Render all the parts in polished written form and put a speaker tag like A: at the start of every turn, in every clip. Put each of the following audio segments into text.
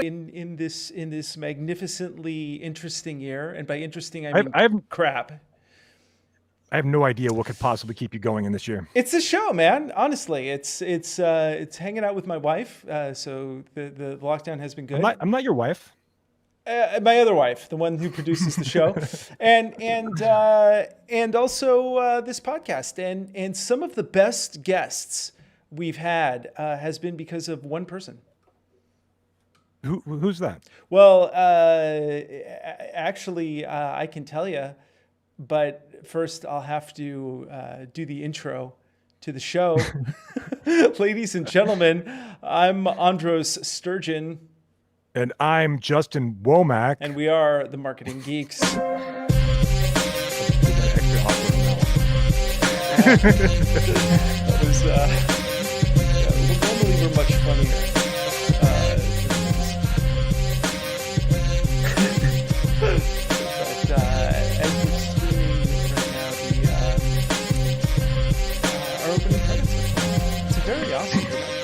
A: know in this magnificently interesting year, and by interesting I mean crap.
B: I have no idea what could possibly keep you going in this year.
A: It's the show, man. Honestly, it's hanging out with my wife. So the lockdown has been good.
B: I'm not your wife.
A: My other wife, the one who produces the show, and also this podcast, and some of the best guests we've had has been because of one person.
B: Who's that?
A: Well, actually, I can tell you, but first I'll have to do the intro to the show. Ladies and gentlemen, I'm Andros Sturgeon.
B: And I'm Justin Womack.
A: And we are the Marketing Geeks.
B: That
A: was, normally we're much funnier. But as we're streaming right now, our opening credits are playing. It's a very awesome production.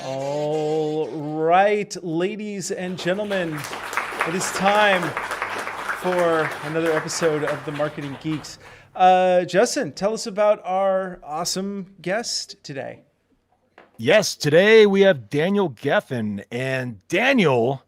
A: All right, ladies and gentlemen, it is time for another episode of the Marketing Geeks. Justin, tell us about our awesome guest today.
B: Yes, today we have Daniel Gefen, and Daniel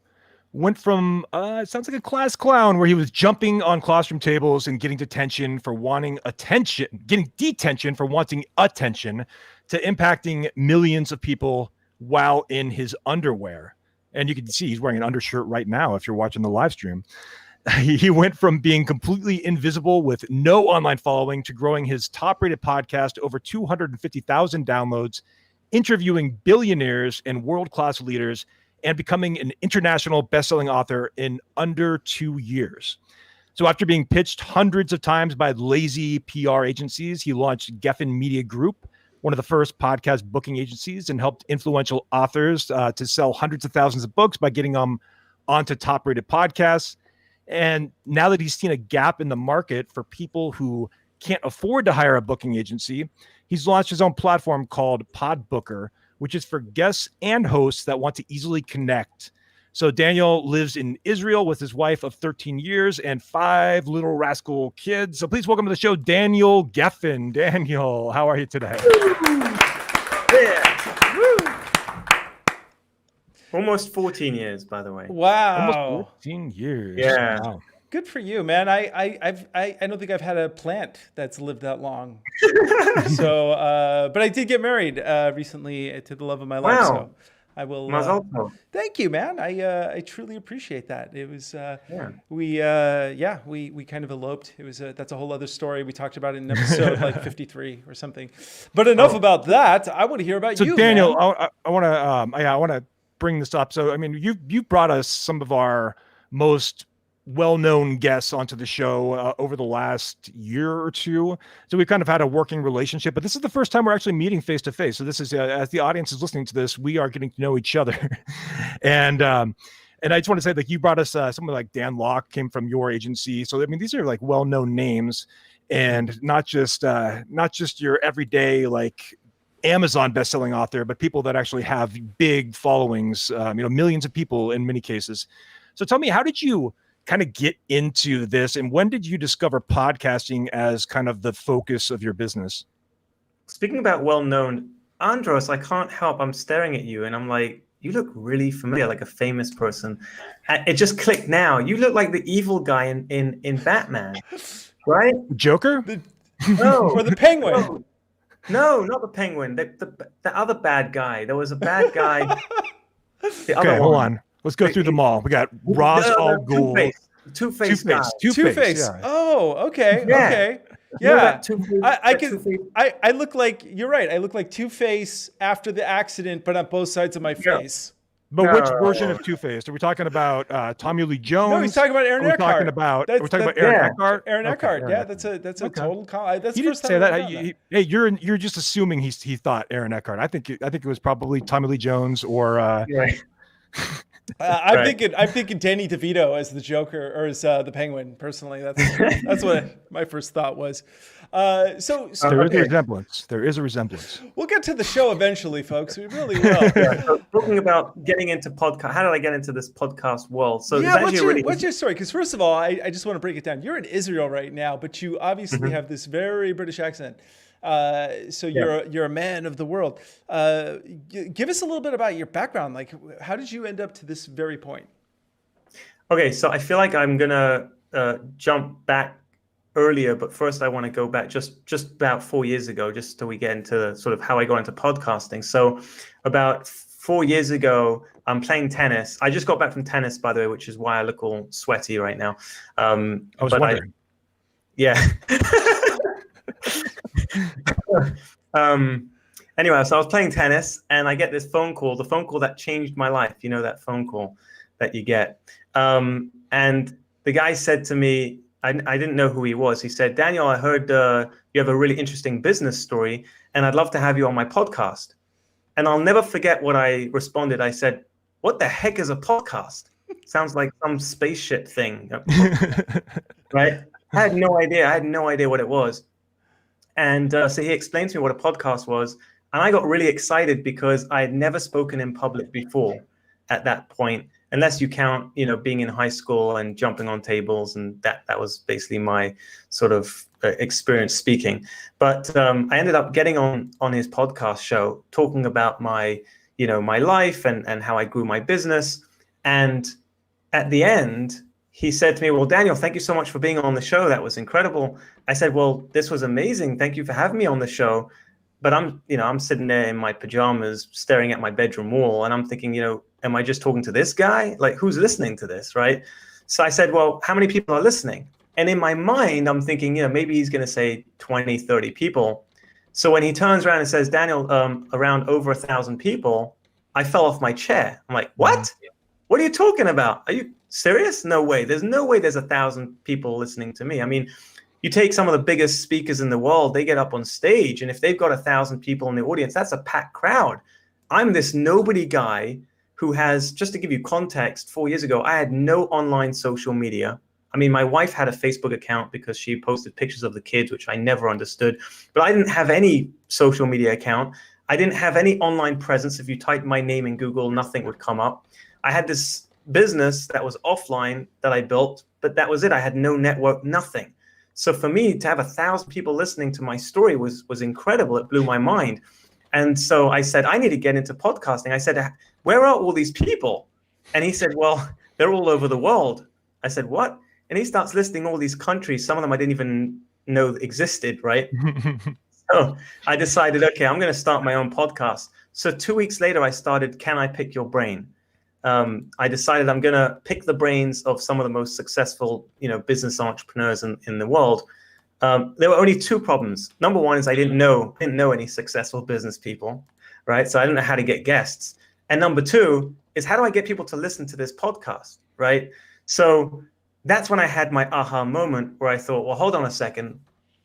B: went from, it sounds like a class clown, where he was jumping on classroom tables and getting detention for wanting attention, getting detention for wanting attention, to impacting millions of people while in his underwear. And you can see he's wearing an undershirt right now if you're watching the live stream. He went from being completely invisible with no online following to growing his top-rated podcast over 250,000 downloads, interviewing billionaires and world-class leaders, and becoming an international best-selling author in under 2 years. So after being pitched hundreds of times by lazy PR agencies, he launched Gefen Media Group, one of the first podcast booking agencies, and helped influential authors to sell hundreds of thousands of books by getting them onto top-rated podcasts. And now that he's seen a gap in the market for people who can't afford to hire a booking agency, he's launched his own platform called Podbooker, which is for guests and hosts that want to easily connect. So Daniel lives in Israel with his wife of 13 years and 5 little rascal kids. So please welcome to the show, Daniel Gefen. Daniel, how are you today?
C: Yeah. Woo. Almost 14 years, by the way.
A: Wow.
B: Almost 14 years.
C: Yeah.
B: Wow.
A: Good for you, man. I don't think I've had a plant that's lived that long. So, but I did get married recently to the love of my life.
C: Wow.
A: So I will.
C: Mazel.
A: Thank you, man. I truly appreciate that. It was we kind of eloped. It was that's a whole other story. We talked about it in episode like 53 or something. But enough about that. I want to hear about you.
B: So Daniel,
A: man.
B: I want to bring this up. So I mean, you brought us some of our most well-known guests onto the show over the last year or two. So we've kind of had a working relationship, but this is the first time we're actually meeting face to face. So this is, as the audience is listening to this, we are getting to know each other. And I just want to say that you brought us someone like Dan Locke came from your agency. So, I mean, these are like well-known names, and not just your everyday, like Amazon best-selling author, but people that actually have big followings, millions of people in many cases. So tell me, how did you kind of get into this, and when did you discover podcasting as kind of the focus of your business?
C: Speaking about well-known, Andros, I can't help. I'm staring at you and I'm like, you look really familiar, like a famous person. It just clicked now. You look like the evil guy in Batman, right?
B: Joker?
C: No.
A: Or the Penguin?
C: No, not the Penguin. The other bad guy. There was a bad guy. The other
B: one. Hold on. Let's go through them all. We got Ra's al Ghul.
C: Two-Face guy.
A: Two-Face. Yeah. Oh, okay.
C: Yeah.
A: Okay. Yeah. I look like, you're right. I look like Two-Face after the accident, but on both sides of my face.
B: But which version of Two-Face? Are we talking about Tommy Lee Jones?
A: No, he's talking about Aaron Eckhart.
B: We're talking about Aaron Eckhart.
A: Aaron Eckhart. Yeah, that's a total. That's
B: he
A: the first
B: didn't say
A: time
B: that. Hey, you're just assuming he thought Aaron Eckhart. I think it was probably Tommy Lee Jones or.
C: Right.
A: I'm
C: Right.
A: thinking Danny DeVito as the Joker or as the Penguin. Personally, that's what my first thought was.
B: There is a
C: Okay.
B: resemblance. There is a resemblance.
A: We'll get to the show eventually, folks. We really will.
C: Yeah. So talking about getting into podcast, how did I get into this podcast world? So it's
A: Yeah,
C: actually a really
A: what's your story? Because first of all, I just want to break it down. You're in Israel right now, but you obviously have this very British accent. So you're a man of the world. Give us a little bit about your background. Like, how did you end up to this very point?
C: Okay, so I feel like I'm gonna jump back earlier, but first I want to go back just about 4 years ago, just so we get into sort of how I got into podcasting. So about 4 years ago, I'm playing tennis. I just got back from tennis, by the way, which is why I look all sweaty right now.
B: I was wondering.
C: Yeah. Anyway, so I was playing tennis and I get this phone call, the phone call that changed my life. You know, that phone call that you get. And the guy said to me, I didn't know who he was. He said, Daniel, I heard you have a really interesting business story and I'd love to have you on my podcast. And I'll never forget what I responded. I said, what the heck is a podcast? Sounds like some spaceship thing, right? I had no idea. I had no idea what it was. And so he explained to me what a podcast was. And I got really excited because I had never spoken in public before at that point, unless you count, you know, being in high school and jumping on tables. And that was basically my sort of experience speaking. But I ended up getting on his podcast show, talking about my life and how I grew my business. And at the end, he said to me, well, Daniel, thank you so much for being on the show. That was incredible. I said, well, this was amazing. Thank you for having me on the show. But I'm sitting there in my pajamas staring at my bedroom wall. And I'm thinking, am I just talking to this guy? Like, who's listening to this, right? So I said, well, how many people are listening? And in my mind, I'm thinking, maybe he's going to say 20, 30 people. So when he turns around and says, Daniel, around over 1,000 people, I fell off my chair. I'm like, what? What are you talking about? Are you serious? No way. There's no way there's 1,000 people listening to me. I mean, you take some of the biggest speakers in the world, they get up on stage, and if they've got 1,000 people in the audience, that's a packed crowd. I'm this nobody guy who has, just to give you context, 4 years ago, I had no online social media. I mean, my wife had a Facebook account because she posted pictures of the kids, which I never understood, but I didn't have any social media account. I didn't have any online presence. If you type my name in Google, nothing would come up. I had this business that was offline that I built, but that was it. I had no network, nothing. So for me to have 1,000 people listening to my story was incredible. It blew my mind. And so I said, I need to get into podcasting. I said, where are all these people? And he said, well, they're all over the world. I said, what? And he starts listing all these countries. Some of them I didn't even know existed, right? So I decided, okay, I'm going to start my own podcast. So 2 weeks later, I started Can I Pick Your Brain? I decided I'm going to pick the brains of some of the most successful, business entrepreneurs in the world. There were only two problems. Number one is I didn't know any successful business people, right? So I didn't know how to get guests. And number two is how do I get people to listen to this podcast, right? So that's when I had my aha moment where I thought, well, hold on a second.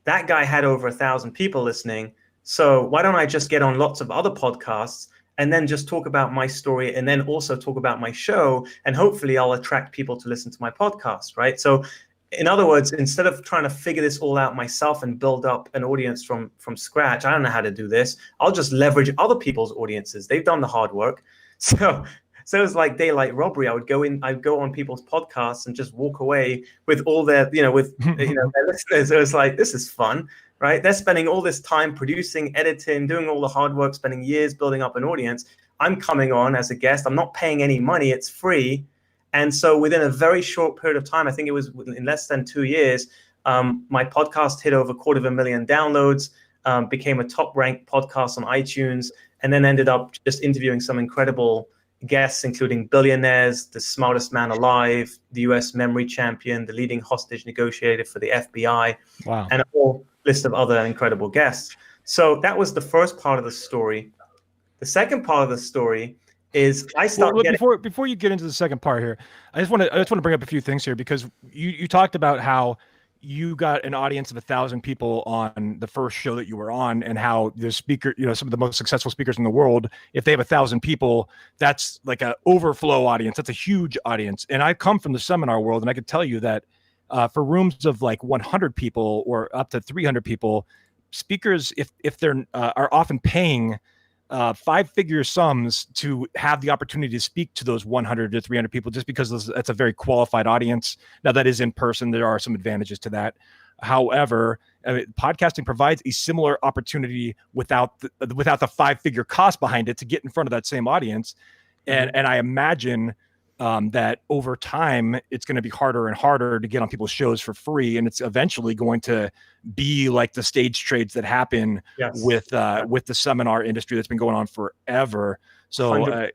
C: That guy had over 1,000 people listening. So why don't I just get on lots of other podcasts and then just talk about my story and then also talk about my show, and hopefully I'll attract people to listen to my podcast, right? So in other words, instead of trying to figure this all out myself and build up an audience from scratch, I don't know how to do this. I'll just leverage other people's audiences. They've done the hard work. So it was like daylight robbery. I'd go on people's podcasts and just walk away with all their, their listeners. It was like, this is fun. Right? They're spending all this time producing, editing, doing all the hard work, spending years building up an audience. I'm coming on as a guest. I'm not paying any money. It's free. And so within a very short period of time, I think it was in less than 2 years, my podcast hit over 250,000 downloads, became a top ranked podcast on iTunes, and then ended up just interviewing some incredible guests, including billionaires, the smartest man alive, the US memory champion, the leading hostage negotiator for the FBI,
B: wow,
C: and a whole list of other incredible guests. So that was the first part of the story. The second part of the story is
B: before you get into the second part here, I just want to bring up a few things here, because you talked about how you got an audience of 1,000 people on the first show that you were on, and how the speaker, some of the most successful speakers in the world, if they have 1,000 people, that's like an overflow audience. That's a huge audience. And I come from the seminar world, and I could tell you that for rooms of like 100 people or up to 300 people, speakers, if they're are often paying 5-figure sums to have the opportunity to speak to those 100 to 300 people, just because that's a very qualified audience. Now, that is in person. There are some advantages to that. However, podcasting provides a similar opportunity without the 5-figure cost behind it to get in front of that same audience. And I imagine that over time, it's going to be harder and harder to get on people's shows for free. And it's eventually going to be like the stage trades that happen with the seminar industry that's been going on forever. So, so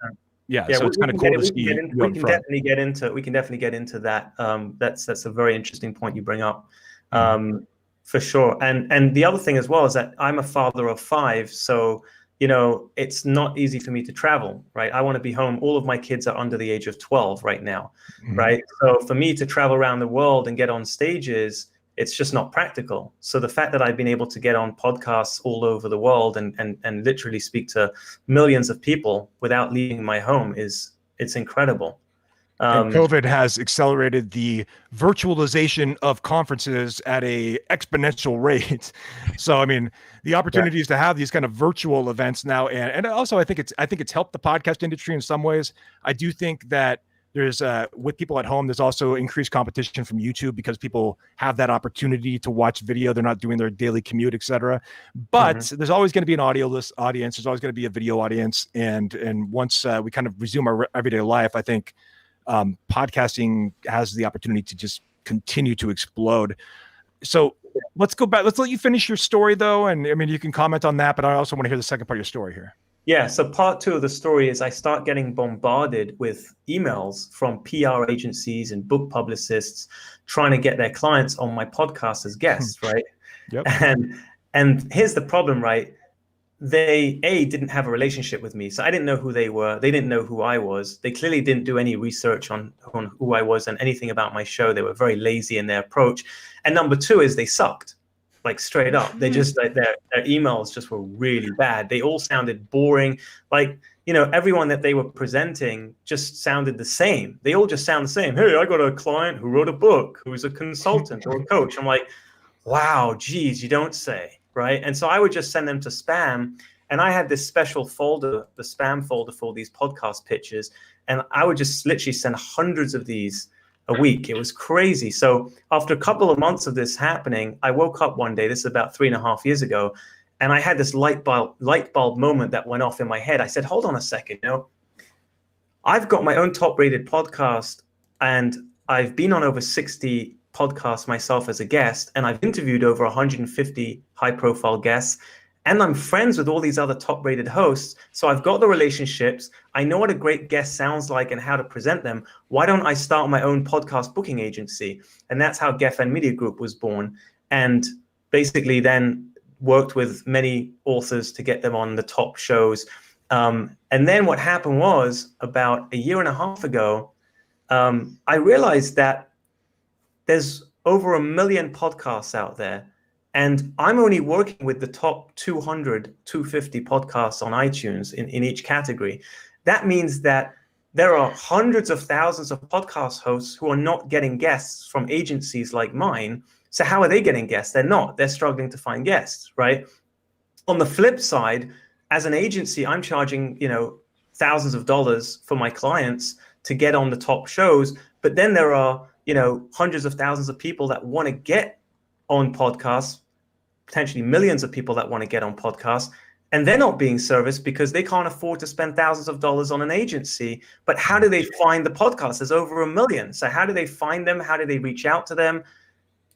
B: it's kind of cool to see.
C: We can definitely get into that. That's a very interesting point you bring up, for sure. And the other thing as well is that I'm a father of 5. So, it's not easy for me to travel, right? I want to be home. All of my kids are under the age of 12 right now, right? So for me to travel around the world and get on stages, it's just not practical. So the fact that I've been able to get on podcasts all over the world and literally speak to millions of people without leaving my home it's incredible.
B: And COVID has accelerated the virtualization of conferences at a exponential rate. So, I mean, the opportunities to have these kind of virtual events now, and also I think it's helped the podcast industry in some ways. I do think that there's with people at home, there's also increased competition from YouTube because people have that opportunity to watch video. They're not doing their daily commute, etc. But there's always going to be an audioless audience. There's always going to be a video audience. And once we kind of resume our everyday life, I think podcasting has the opportunity to just continue to explode. So let's go back. Let's let you finish your story, though. And I mean, you can comment on that, but I also want to hear the second part of your story here.
C: Yeah. So part 2 of the story is I start getting bombarded with emails from PR agencies and book publicists trying to get their clients on my podcast as guests, right?
B: Yep.
C: And here's the problem, right? They didn't have a relationship with me, so I didn't know who they were. They didn't know who I was. They clearly didn't do any research on who I was and anything about my show. They were very lazy in their approach. And number 2 is they sucked, like straight up. They just like their emails just were really bad. They all sounded boring. Like, everyone that they were presenting just sounded the same. They all just sound the same. Hey, I got a client who wrote a book, who's a consultant or a coach. I'm like, wow, geez, you don't say. Right. And so I would just send them to spam. And I had this special folder, the spam folder for these podcast pitches. And I would just literally send hundreds of these a week. It was crazy. So after a couple of months of this happening, I woke up one day, this is about 3.5 years ago, and I had this light bulb moment that went off in my head. I said, hold on a second. I've got my own top rated podcast and I've been on over 60 podcasts myself as a guest, and I've interviewed over 150 high-profile guests, and I'm friends with all these other top-rated hosts, so I've got the relationships. I know what a great guest sounds like and how to present them. Why don't I start my own podcast booking agency? And that's how Gefen Media Group was born, and basically then worked with many authors to get them on the top shows. And then what happened was, about a year and a half ago, I realized that there's over 1 million podcasts out there, and I'm only working with the top 200, 250 podcasts on iTunes in each category. That means that there are hundreds of thousands of podcast hosts who are not getting guests from agencies like mine. So how are they getting guests? They're not. They're struggling to find guests, right? On the flip side, as an agency, I'm charging, thousands of dollars for my clients to get on the top shows, but then there are hundreds of thousands of people that want to get on podcasts, potentially millions of people that want to get on podcasts, and they're not being serviced because they can't afford to spend thousands of dollars on an agency. But how do they find the podcasts? There's over 1 million. So how do they find them? How do they reach out to them?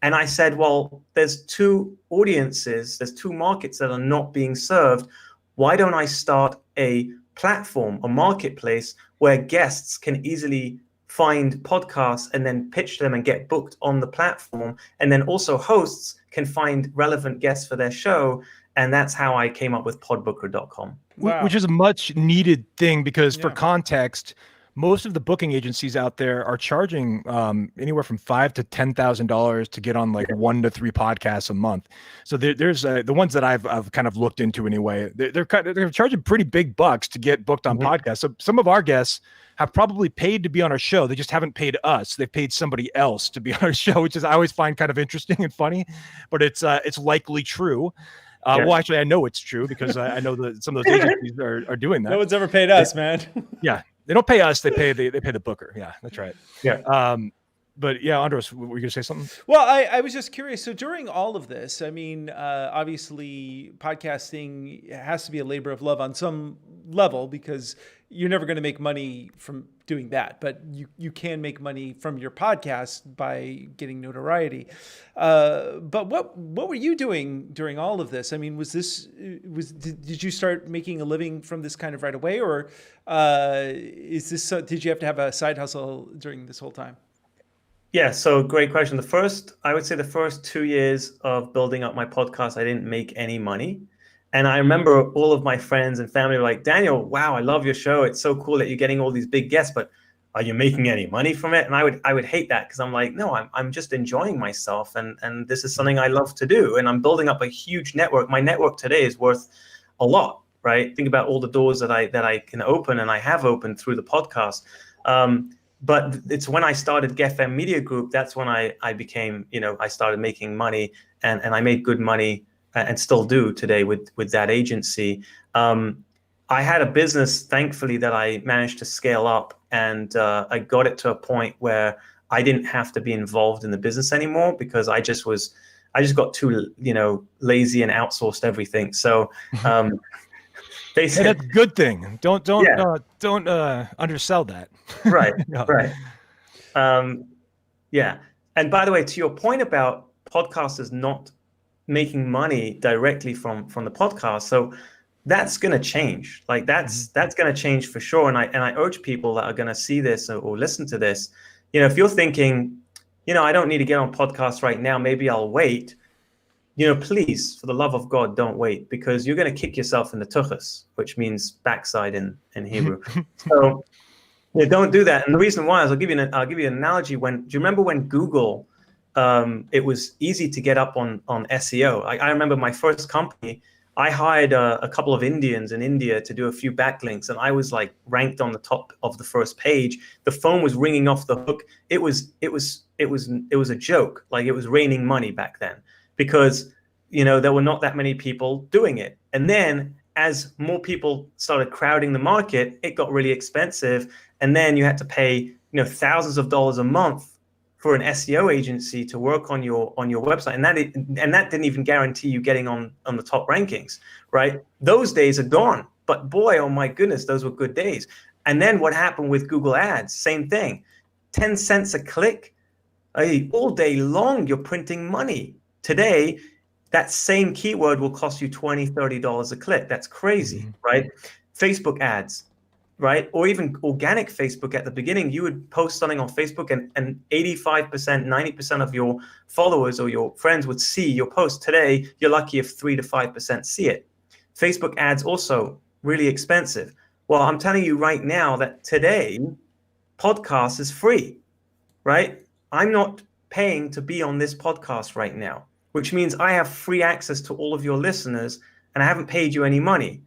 C: And I said, well, there's 2 audiences, there's 2 markets that are not being served. Why don't I start a platform, a marketplace where guests can easily find podcasts and then pitch them and get booked on the platform, and then also hosts can find relevant guests for their show. And that's how I came up with podbooker.com.
A: Wow.
B: Which is a much needed thing, because for context, most of the booking agencies out there are charging anywhere from $5,000 to $10,000 to get on like 1 to 3 podcasts a month. So there's the ones that I've kind of looked into anyway. They're charging pretty big bucks to get booked on podcasts. So some of our guests have probably paid to be on our show. They just haven't paid us. They've paid somebody else to be on our show, which is I always find kind of interesting and funny, but it's likely true. Well, actually, I know it's true because I know that some of those agencies are doing that.
A: No one's ever paid us, man.
B: Yeah, they don't pay us. They pay the booker. Yeah, that's right.
C: Yeah.
B: But yeah, Andros, were you gonna say something?
A: Well, I was just curious. So during all of this, I mean, obviously, podcasting has to be a labor of love on some level because you're never going to make money from doing that, but you can make money from your podcast by getting notoriety. But what were you doing during all of this? I mean, did you start making a living from this kind of right away, or did you have to have a side hustle during this whole time?
C: Yeah, so great question. I would say the first 2 years of building up my podcast, I didn't make any money. And I remember all of my friends and family were like, Daniel, wow, I love your show. It's so cool that you're getting all these big guests, but are you making any money from it? And I would hate that because I'm like, no, I'm just enjoying myself. And this is something I love to do. And I'm building up a huge network. My network today is worth a lot, right? Think about all the doors that I can open and I have opened through the podcast. But it's when I started Gefen Media Group, that's when I became, I started making money and I made good money and still do today with that agency. I had a business, thankfully, that I managed to scale up and I got it to a point where I didn't have to be involved in the business anymore because I just got too, lazy and outsourced everything. So they said,
B: that's a good thing. Don't undersell that.
C: Right.
B: No.
C: Right. Yeah. And by the way, to your point about podcasters not making money directly from the podcast, so that's going to change. Like that's going to change for sure. And I urge people that are going to see this or listen to this, if you're thinking, I don't need to get on podcast right now, maybe I'll wait. Please, for the love of God, don't wait because you're going to kick yourself in the tuchus, which means backside in Hebrew. So don't do that. And the reason why is I'll give you an analogy. Do you remember when Google, it was easy to get up on SEO? I remember my first company, I hired a couple of Indians in India to do a few backlinks, and I was like ranked on the top of the first page. The phone was ringing off the hook. It was a joke. Like it was raining money back then because there were not that many people doing it. And then as more people started crowding the market, it got really expensive. And then you had to pay, thousands of dollars a month for an SEO agency to work on your website. And that didn't even guarantee you getting on the top rankings, right? Those days are gone. But boy, oh my goodness, those were good days. And then what happened with Google Ads? Same thing. 10 cents a click. All day long, you're printing money. Today, that same keyword will cost you $20, $30 a click. That's crazy, right? Facebook ads, right? Or even organic Facebook at the beginning, you would post something on Facebook and 85%, 90% of your followers or your friends would see your post. Today, you're lucky if 3 to 5% see it. Facebook ads also really expensive. Well, I'm telling you right now that today, podcast is free, right? I'm not paying to be on this podcast right now, which means I have free access to all of your listeners and I haven't paid you any money.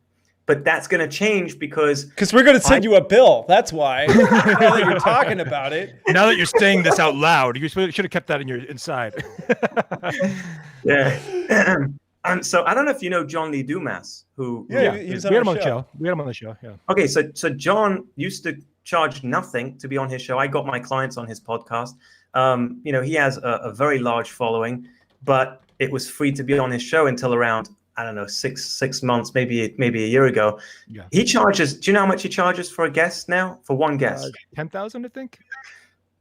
C: But that's going to change because
A: we're going to send you a bill. That's why. Now that you're talking about it.
B: Now that you're saying this out loud, you should have kept that inside.
C: Yeah. So I don't know if you know John Lee Dumas, who
A: he was on
B: we
A: our
B: had him on the
A: show.
B: show. We had him on the show. Yeah.
C: Okay, so John used to charge nothing to be on his show. I got my clients on his podcast. He has a very large following, but it was free to be on his show until around, I don't know, six months, maybe a year ago.
B: Yeah.
C: He charges. Do you know how much he charges for a guest now? For one guest,
B: 10,000, I think.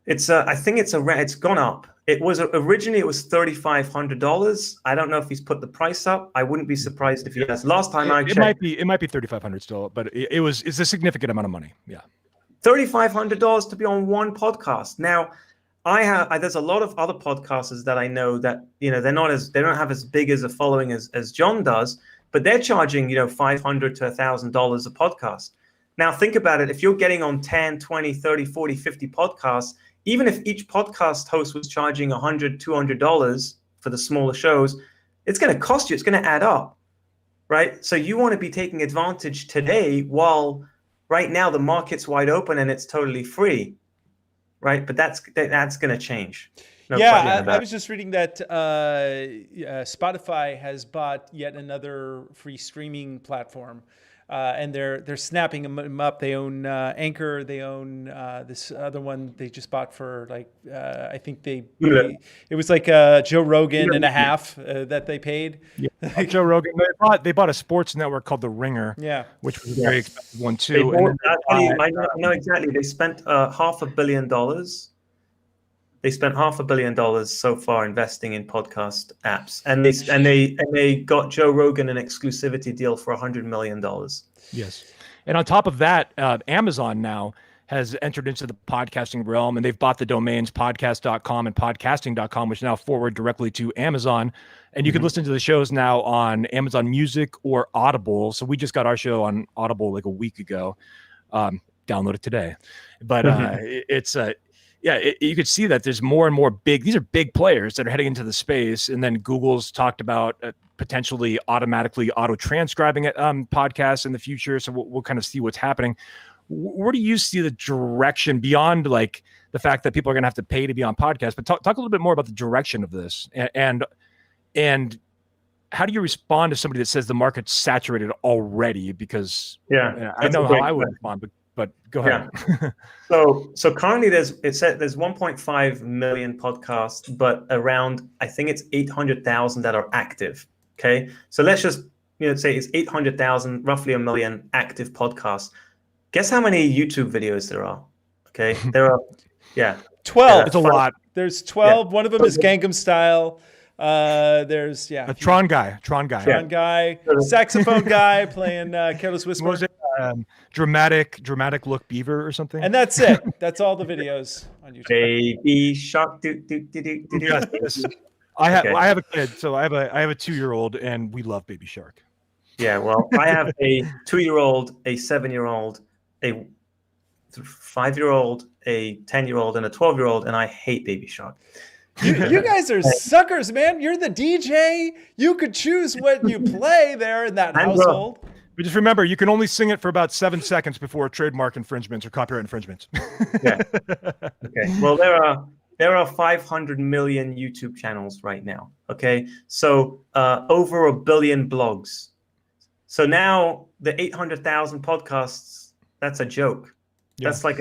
C: I think it's gone up. It was originally it was $3,500. I don't know if he's put the price up. I wouldn't be surprised if he has. Last time I checked,
B: it might be 3,500 still, but it's a significant amount of money. Yeah.
C: $3,500 to be on one podcast. Now, there's a lot of other podcasters that I know that they don't have as big as a following as John does, but they're charging $500 to $1,000 a podcast. Now think about it. If you're getting on 10, 20, 30, 40, 50 podcasts, even if each podcast host was charging $100, $200 for the smaller shows, it's going to cost you. It's going to add up, right? So you want to be taking advantage today while right now the market's wide open and it's totally free, right? But that's going to change. No question about
A: I
C: it.
A: was just reading that Spotify has bought yet another free streaming platform, and they're snapping them up. They own Anchor. They own this other one they just bought for like I think it was like Joe Rogan and a half that they paid.
B: Yeah. Joe Rogan. They bought a sports network called The Ringer.
A: Yeah,
B: which was a very expensive one too.
C: I know exactly. They spent $500 million. They spent $500 million so far investing in podcast apps, and they got Joe Rogan an exclusivity deal for $100 million.
B: Yes, and on top of that, Amazon now has entered into the podcasting realm, and they've bought the domains podcast.com and podcasting.com, which now forward directly to Amazon, and you can listen to the shows now on Amazon Music or Audible. So we just got our show on Audible like a week ago. Download it today, but it's a you could see that there's more and more these are big players that are heading into the space. And then Google's talked about potentially automatically auto-transcribing podcasts in the future. So we'll kind of see what's happening. Where do you see the direction beyond like the fact that people are going to have to pay to be on podcasts? But talk a little bit more about the direction of this. And how do you respond to somebody that says the market's saturated already? Because I know how I would respond, but go ahead.
C: Yeah. So currently there's 1.5 million podcasts, but around, I think it's 800,000 that are active. Okay. So let's just, say it's 800,000, roughly a million active podcasts. Guess how many YouTube videos there are? Okay. There are,
A: 12.
B: It's a lot.
A: There's 12. Yeah. One of them is Gangnam Style. There's
B: a Tron guy,
A: saxophone guy playing Careless Whisper.
B: Dramatic look beaver or something.
A: And that's it. That's all the videos on YouTube.
C: Baby Shark.
B: I have a kid, so I have a 2-year-old, and we love Baby Shark.
C: Yeah, well, I have a 2-year-old, a 7-year-old, a 5-year-old, a 10-year-old, and a 12-year-old, and I hate Baby Shark.
A: You guys are suckers, man. You're the DJ. You could choose what you play there in that household.
B: But just remember, you can only sing it for about 7 seconds before trademark infringements or copyright infringements.
C: Yeah. Okay. Well, there are 500 million YouTube channels right now. Okay. So over 1 billion blogs. So now the 800,000 podcasts, that's a joke. Yeah. That's like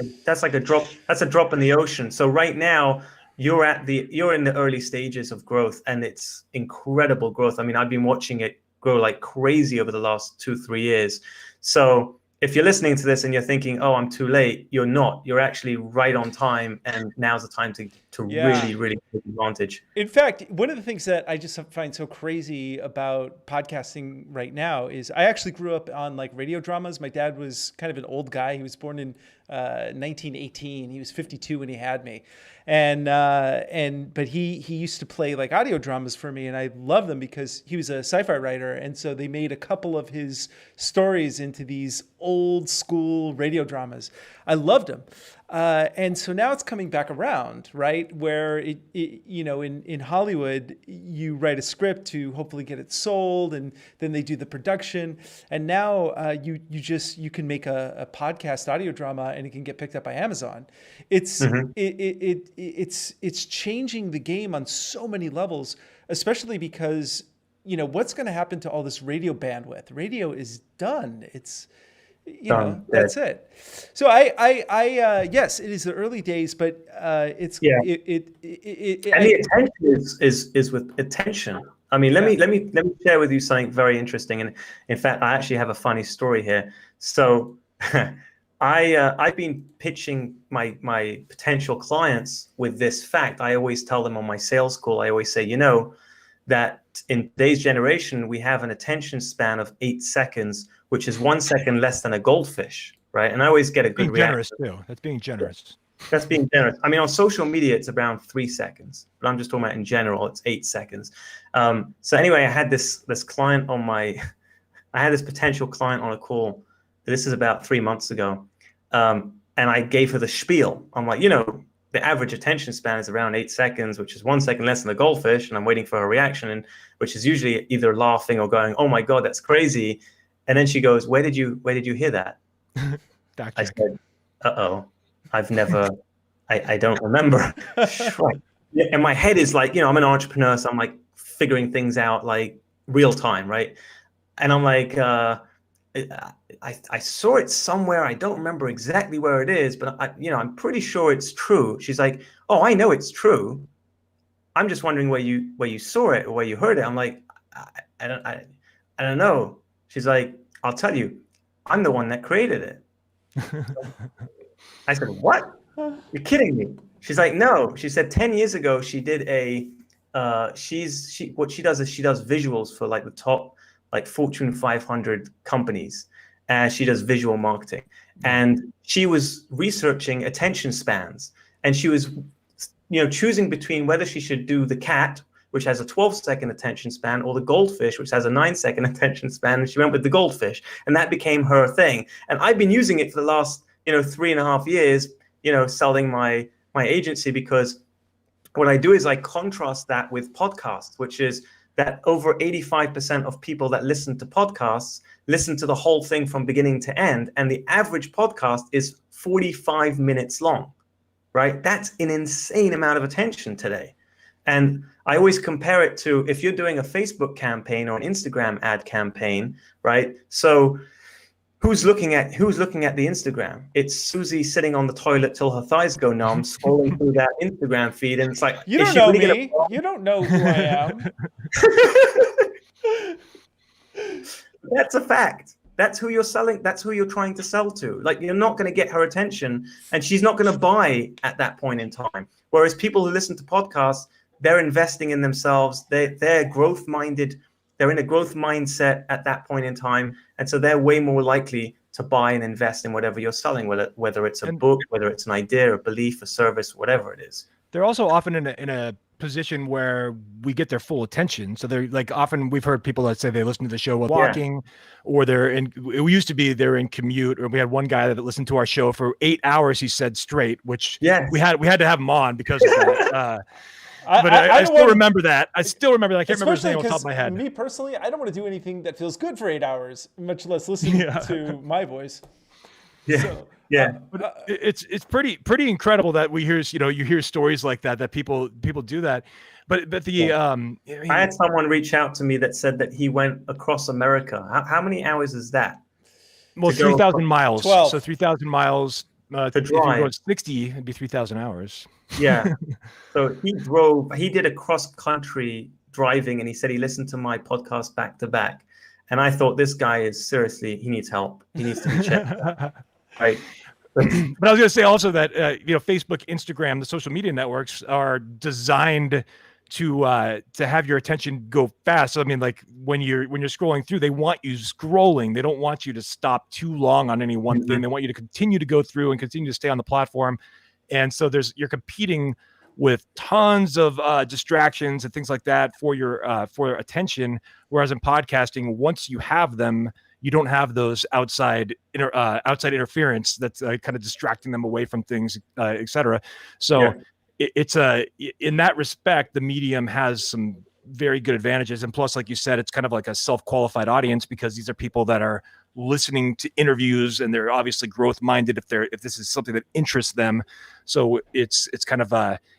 C: a drop. That's a drop in the ocean. So right now you're in the early stages of growth, and it's incredible growth. I mean, I've been watching it grow like crazy over the last 2-3 years. So if you're listening to this and you're thinking, oh, I'm too late, you're not. You're actually right on time, and now's the time to really, really take advantage.
A: In fact, one of the things that I just find so crazy about podcasting right now is I actually grew up on like radio dramas. My dad was kind of an old guy. He was born in 1918. He was 52 when he had me. But he used to play like audio dramas for me, and I love them because he was a sci-fi writer, and so they made a couple of his stories into these old school radio dramas. I loved them, and so now it's coming back around, right? Where in Hollywood, you write a script to hopefully get it sold, and then they do the production, and now you can make a podcast audio drama, and it can get picked up by Amazon. It's it's changing the game on so many levels, especially because what's going to happen to all this radio bandwidth? Radio is done. It's that's it. So I yes, it is the early days, but it's
C: and the attention is with attention. I mean, let me share with you something very interesting, and in fact, I actually have a funny story here. So. I've been pitching my potential clients with this fact. I always tell them on my sales call, I always say, that in today's generation, we have an attention span of 8 seconds, which is 1 second less than a goldfish, right? And I always get a good reaction.
B: That's being generous.
C: That's being generous. I mean, on social media, it's around 3 seconds, but I'm just talking about in general, it's 8 seconds. So anyway, I had this client I had this potential client on a call This is about 3 months ago. And I gave her the spiel. I'm like, the average attention span is around 8 seconds, which is 1 second less than a goldfish. And I'm waiting for her reaction, and which is usually either laughing or going, "Oh my God, that's crazy." And then she goes, where did you hear that? I said, "Uh-oh, I've never, I don't remember." Right. Yeah, and my head is like, I'm an entrepreneur, so I'm like figuring things out like real time, right? And I'm like, I saw it somewhere. I don't remember exactly where it is, but I'm pretty sure it's true. She's like, "Oh, I know it's true. I'm just wondering where you saw it or where you heard it." I'm like, I don't know. She's like, "I'll tell you, I'm the one that created it." I said, "What? You're kidding me." She's like, "No." She said 10 years ago, she did what she does is she does visuals for like the top, like Fortune 500 companies. And she does visual marketing. And she was researching attention spans. And she was, choosing between whether she should do the cat, which has a 12-second attention span, or the goldfish, which has a 9-second attention span. And she went with the goldfish. And that became her thing. And I've been using it for the last, 3.5 years, selling my agency, because what I do is I contrast that with podcasts, which is that over 85% of people that listen to podcasts listen to the whole thing from beginning to end. And the average podcast is 45 minutes long, right? That's an insane amount of attention today. And I always compare it to if you're doing a Facebook campaign or an Instagram ad campaign, right? So who's looking at the Instagram? It's Susie sitting on the toilet till her thighs go numb, scrolling through that Instagram feed, and it's like,
A: you don't know me. You don't know who I am.
C: That's a fact. That's who you're selling. That's who you're trying to sell to. Like, you're not going to get her attention, and she's not going to buy at that point in time. Whereas people who listen to podcasts, they're investing in themselves. They're growth minded. They're in a growth mindset at that point in time. And so they're way more likely to buy and invest in whatever you're selling, whether it's a book, whether it's an idea, a belief, a service, whatever it is.
B: They're also often in a position where we get their full attention. So they're like, often we've heard people that say they listen to the show while walking, or it used to be they're in commute, or we had one guy that listened to our show for 8 hours, he said, straight, which we had to have him on because of that. But I still remember that. I can't remember his name off the top of my head.
A: Me personally, I don't want to do anything that feels good for 8 hours, much less listen to my voice.
C: Yeah.
A: So,
B: but it's pretty incredible that we hear, you hear stories like that people do that. But
C: I had someone reach out to me that said that he went across America. How many hours is that?
B: Well, 3,000 miles.
A: 12.
B: So 3,000 miles to drive. If you go 60, it'd be 3,000 hours.
C: Yeah. So he did a cross country driving, and he said he listened to my podcast back to back. And I thought, this guy is seriously, he needs help. He needs to be checked out. Right.
B: But I was going to say also that, Facebook, Instagram, the social media networks are designed to have your attention go fast. So, I mean, like when you're scrolling through, they want you scrolling. They don't want you to stop too long on any one thing. They want you to continue to go through and continue to stay on the platform. And so you're competing with tons of distractions and things like that for your attention. Whereas in podcasting, once you have them, you don't have those outside interference that's kind of distracting them away from things, et cetera. So it's in that respect, the medium has some very good advantages. And plus, like you said, it's kind of like a self-qualified audience, because these are people that are listening to interviews, and they're obviously growth minded if this is something that interests them. So it's kind of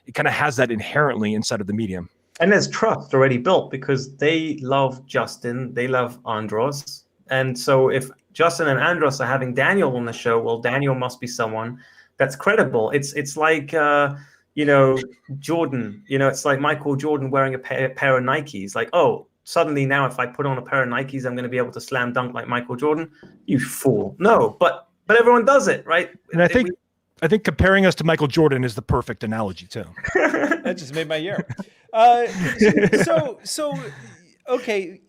B: it kind of has that inherently inside of the medium.
C: And there's trust already built, because they love Justin, they love Andros. And so if Justin and Andros are having Daniel on the show, well, Daniel must be someone that's credible. It's like Jordan, it's like Michael Jordan wearing a pair of Nikes. Like, oh, suddenly now if I put on a pair of Nikes, I'm going to be able to slam dunk like Michael Jordan. You fool. No, but everyone does it, right?
B: And I think comparing us to Michael Jordan is the perfect analogy too.
A: That just made my year. So okay,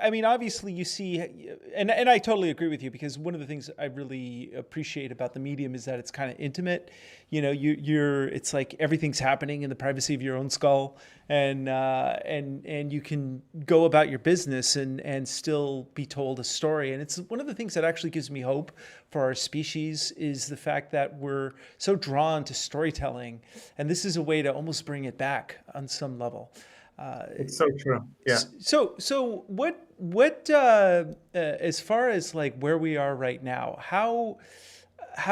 A: I mean, obviously you see, and I totally agree with you, because one of the things I really appreciate about the medium is that it's kind of intimate. You know, it's like everything's happening in the privacy of your own skull, and you can go about your business and still be told a story. And it's one of the things that actually gives me hope for our species, is the fact that we're so drawn to storytelling, and this is a way to almost bring it back on some level.
C: It's so true. Yeah.
A: So what as far as like where we are right now, how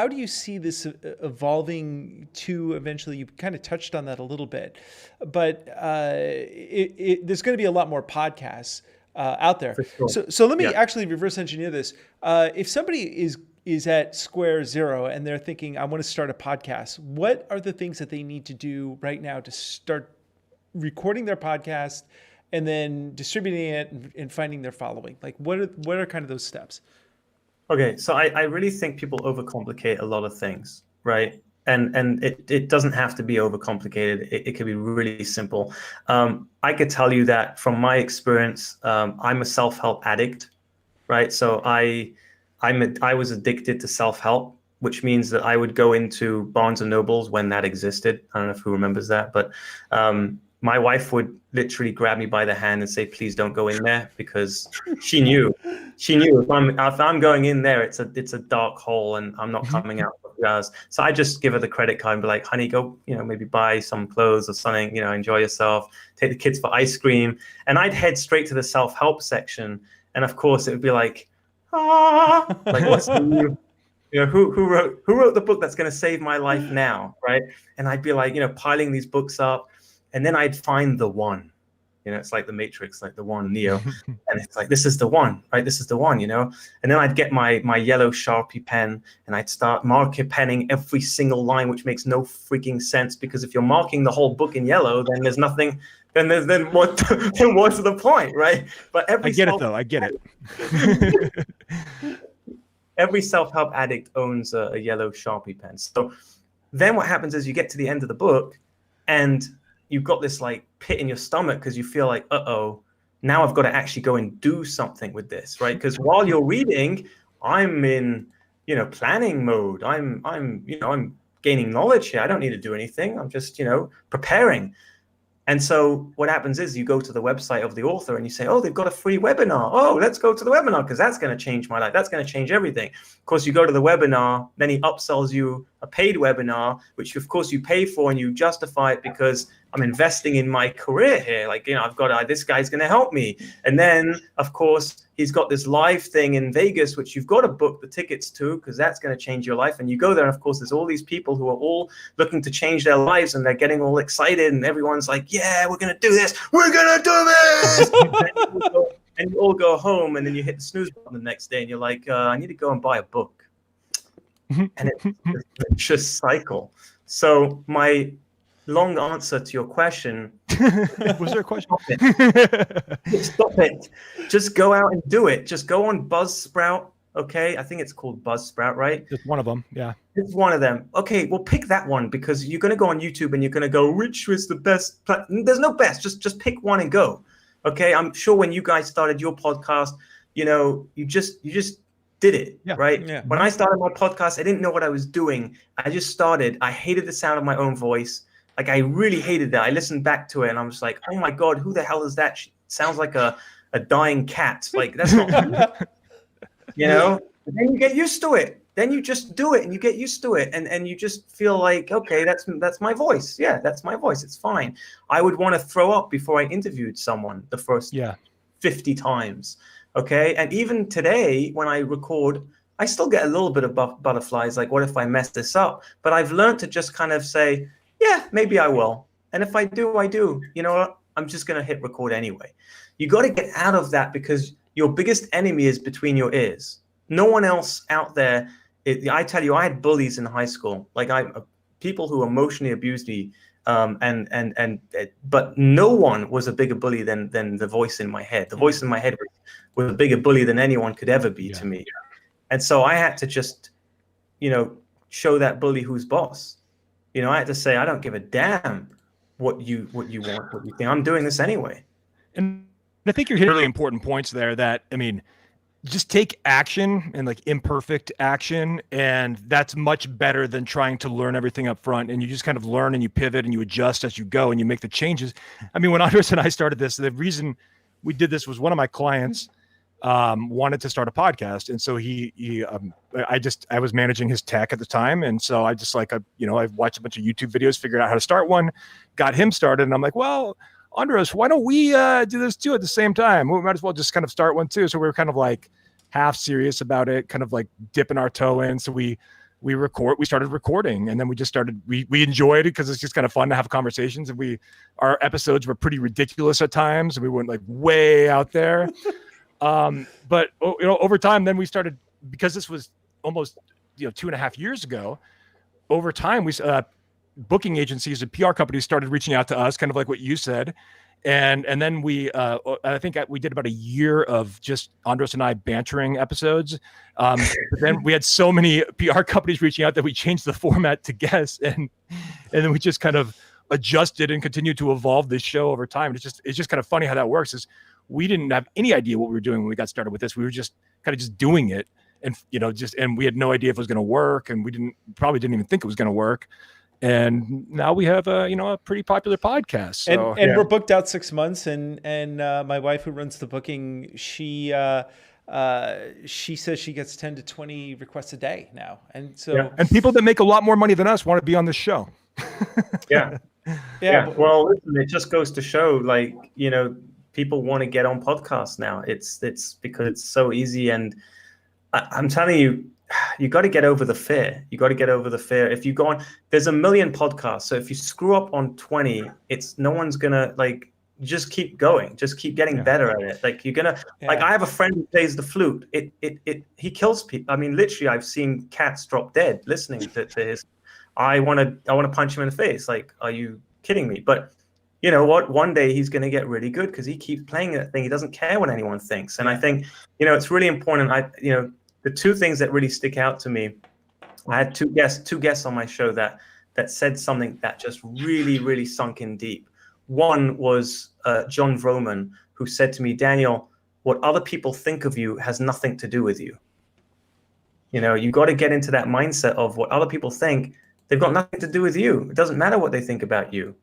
A: do you see this evolving to eventually? You kind of touched on that a little bit, but there's going to be a lot more podcasts out there.
C: For sure.
A: So let me actually reverse engineer this. If somebody is at square zero and they're thinking, I want to start a podcast, what are the things that they need to do right now to start recording their podcast and then distributing it and finding their following? Like what are kind of those steps?
C: Okay, so I really think people overcomplicate a lot of things, right? And it doesn't have to be overcomplicated. It could be really simple. I could tell you that from my experience, I'm a self-help addict, right? So I was addicted to self-help, which means that I would go into Barnes and Nobles when that existed. I don't know who remembers that, but my wife would literally grab me by the hand and say, "Please don't go in there," because she knew if I'm going in there, it's a dark hole and I'm not coming out for 2 hours. So I just give her the credit card and be like, "Honey, go, maybe buy some clothes or something, enjoy yourself, take the kids for ice cream." And I'd head straight to the self-help section. And of course it would be like, like what's new? Who wrote the book that's going to save my life now, right? And I'd be like, piling these books up. And then I'd find the one, it's like the Matrix, like the one, Neo. And it's like, this is the one, right? This is the one, And then I'd get my yellow Sharpie pen and I'd start marker penning every single line, which makes no freaking sense, because if you're marking the whole book in yellow, then there's nothing, then what's the point, right? But
B: I get it though. I get it.
C: Every self-help addict owns a yellow Sharpie pen. So then what happens is you get to the end of the book and you've got this like pit in your stomach because you feel like, now I've got to actually go and do something with this, right? Because while you're reading, I'm in, planning mode. I'm gaining knowledge here. I don't need to do anything. I'm just, preparing. And so what happens is you go to the website of the author and you say, they've got a free webinar. Oh, let's go to the webinar because that's going to change my life. That's going to change everything. Of course, you go to the webinar, then he upsells you a paid webinar, which of course you pay for, and you justify it because I'm investing in my career here. Like, I've got this guy's going to help me. And then, of course, he's got this live thing in Vegas, which you've got to book the tickets to because that's going to change your life. And you go there, and of course, there's all these people who are all looking to change their lives, and they're getting all excited, and everyone's like, "Yeah, we're going to do this. We're going to do this." And you all go home, and then you hit the snooze button the next day, and you're like, "I need to go and buy a book." And it's a vicious cycle. So my long answer to your question.
B: Was there a question?
C: Stop it. Just go out and do it. Just go on Buzzsprout. Okay. I think it's called Buzzsprout, right?
B: Just one of them. Yeah.
C: It's one of them. Okay. Well, pick that one because you're going to go on YouTube and you're going to go, which was the best? There's no best. Just pick one and go. Okay. I'm sure when you guys started your podcast, you just did it, right?
A: Yeah.
C: When I started my podcast, I didn't know what I was doing. I just started. I hated the sound of my own voice. Like, I really hated that. I listened back to it and I was like, oh my God, who the hell is that? She sounds like a dying cat. Like, that's not, But then you get used to it. Then you just do it and you get used to it. And you just feel like, okay, that's my voice. Yeah, that's my voice. It's fine. I would want to throw up before I interviewed someone the first 50 times. Okay. And even today, when I record, I still get a little bit of butterflies. Like, what if I mess this up? But I've learned to just kind of say, yeah, maybe I will. And if I do, I do. You know what? I'm just going to hit record anyway. You got to get out of that because your biggest enemy is between your ears. No one else out there. I tell you, I had bullies in high school. Like, people who emotionally abused me. But no one was a bigger bully than the voice in my head. The voice in my head was a bigger bully than anyone could ever be to me. And so I had to just, show that bully who's boss. I had to say, I don't give a damn what you want, what you think. I'm doing this anyway.
B: And I think you're hitting really important points there that, I mean, just take action and like imperfect action. And that's much better than trying to learn everything up front. And you just kind of learn and you pivot and you adjust as you go and you make the changes. I mean, when Andros and I started this, the reason we did this was one of my clients wanted to start a podcast. And so I was managing his tech at the time. And so I just I watched a bunch of YouTube videos, figured out how to start one, got him started. And I'm like, well, Andros, why don't we do this too at the same time? We might as well just kind of start one too. So we were kind of like half serious about it, kind of like dipping our toe in. So we started recording, and then we just started, we enjoyed it because it's just kind of fun to have conversations. And our episodes were pretty ridiculous at times, and we went like way out there. But over time, then we started, because this was almost 2.5 years ago. Over time, we booking agencies and PR companies started reaching out to us, kind of like what you said. And then I think we did about a year of just Andros and I bantering episodes. But then we had so many PR companies reaching out that we changed the format to guests, and then we just kind of adjusted and continued to evolve this show over time. It's just kind of funny how that works. Is we didn't have any idea what we were doing when we got started with this. We were just kind of just doing it, and and we had no idea if it was going to work, and we probably didn't even think it was going to work. And now we have a pretty popular podcast. So,
A: and we're booked out 6 months. And my wife, who runs the booking, she says she gets 10 to 20 requests a day now. And so,
B: and people that make a lot more money than us want to be on this show.
C: Yeah. Well, listen, it just goes to show, people want to get on podcasts now. It's because it's so easy. And I'm telling you, you got to get over the fear. If you go on, there's 1 million podcasts. So if you screw up on 20, no one's going to just keep going. Just keep getting better at it. You're going to, I have a friend who plays the flute. He kills people. I mean, literally, I've seen cats drop dead listening to his, I want to punch him in the face. Are you kidding me? But you know what? One day he's going to get really good because he keeps playing that thing. He doesn't care what anyone thinks. And I think, it's really important. The two things that really stick out to me, I had two guests on my show that said something that just really, really sunk in deep. One was John Vroman, who said to me, Daniel, what other people think of you has nothing to do with you. You got to get into that mindset of what other people think. They've got nothing to do with you. It doesn't matter what they think about you.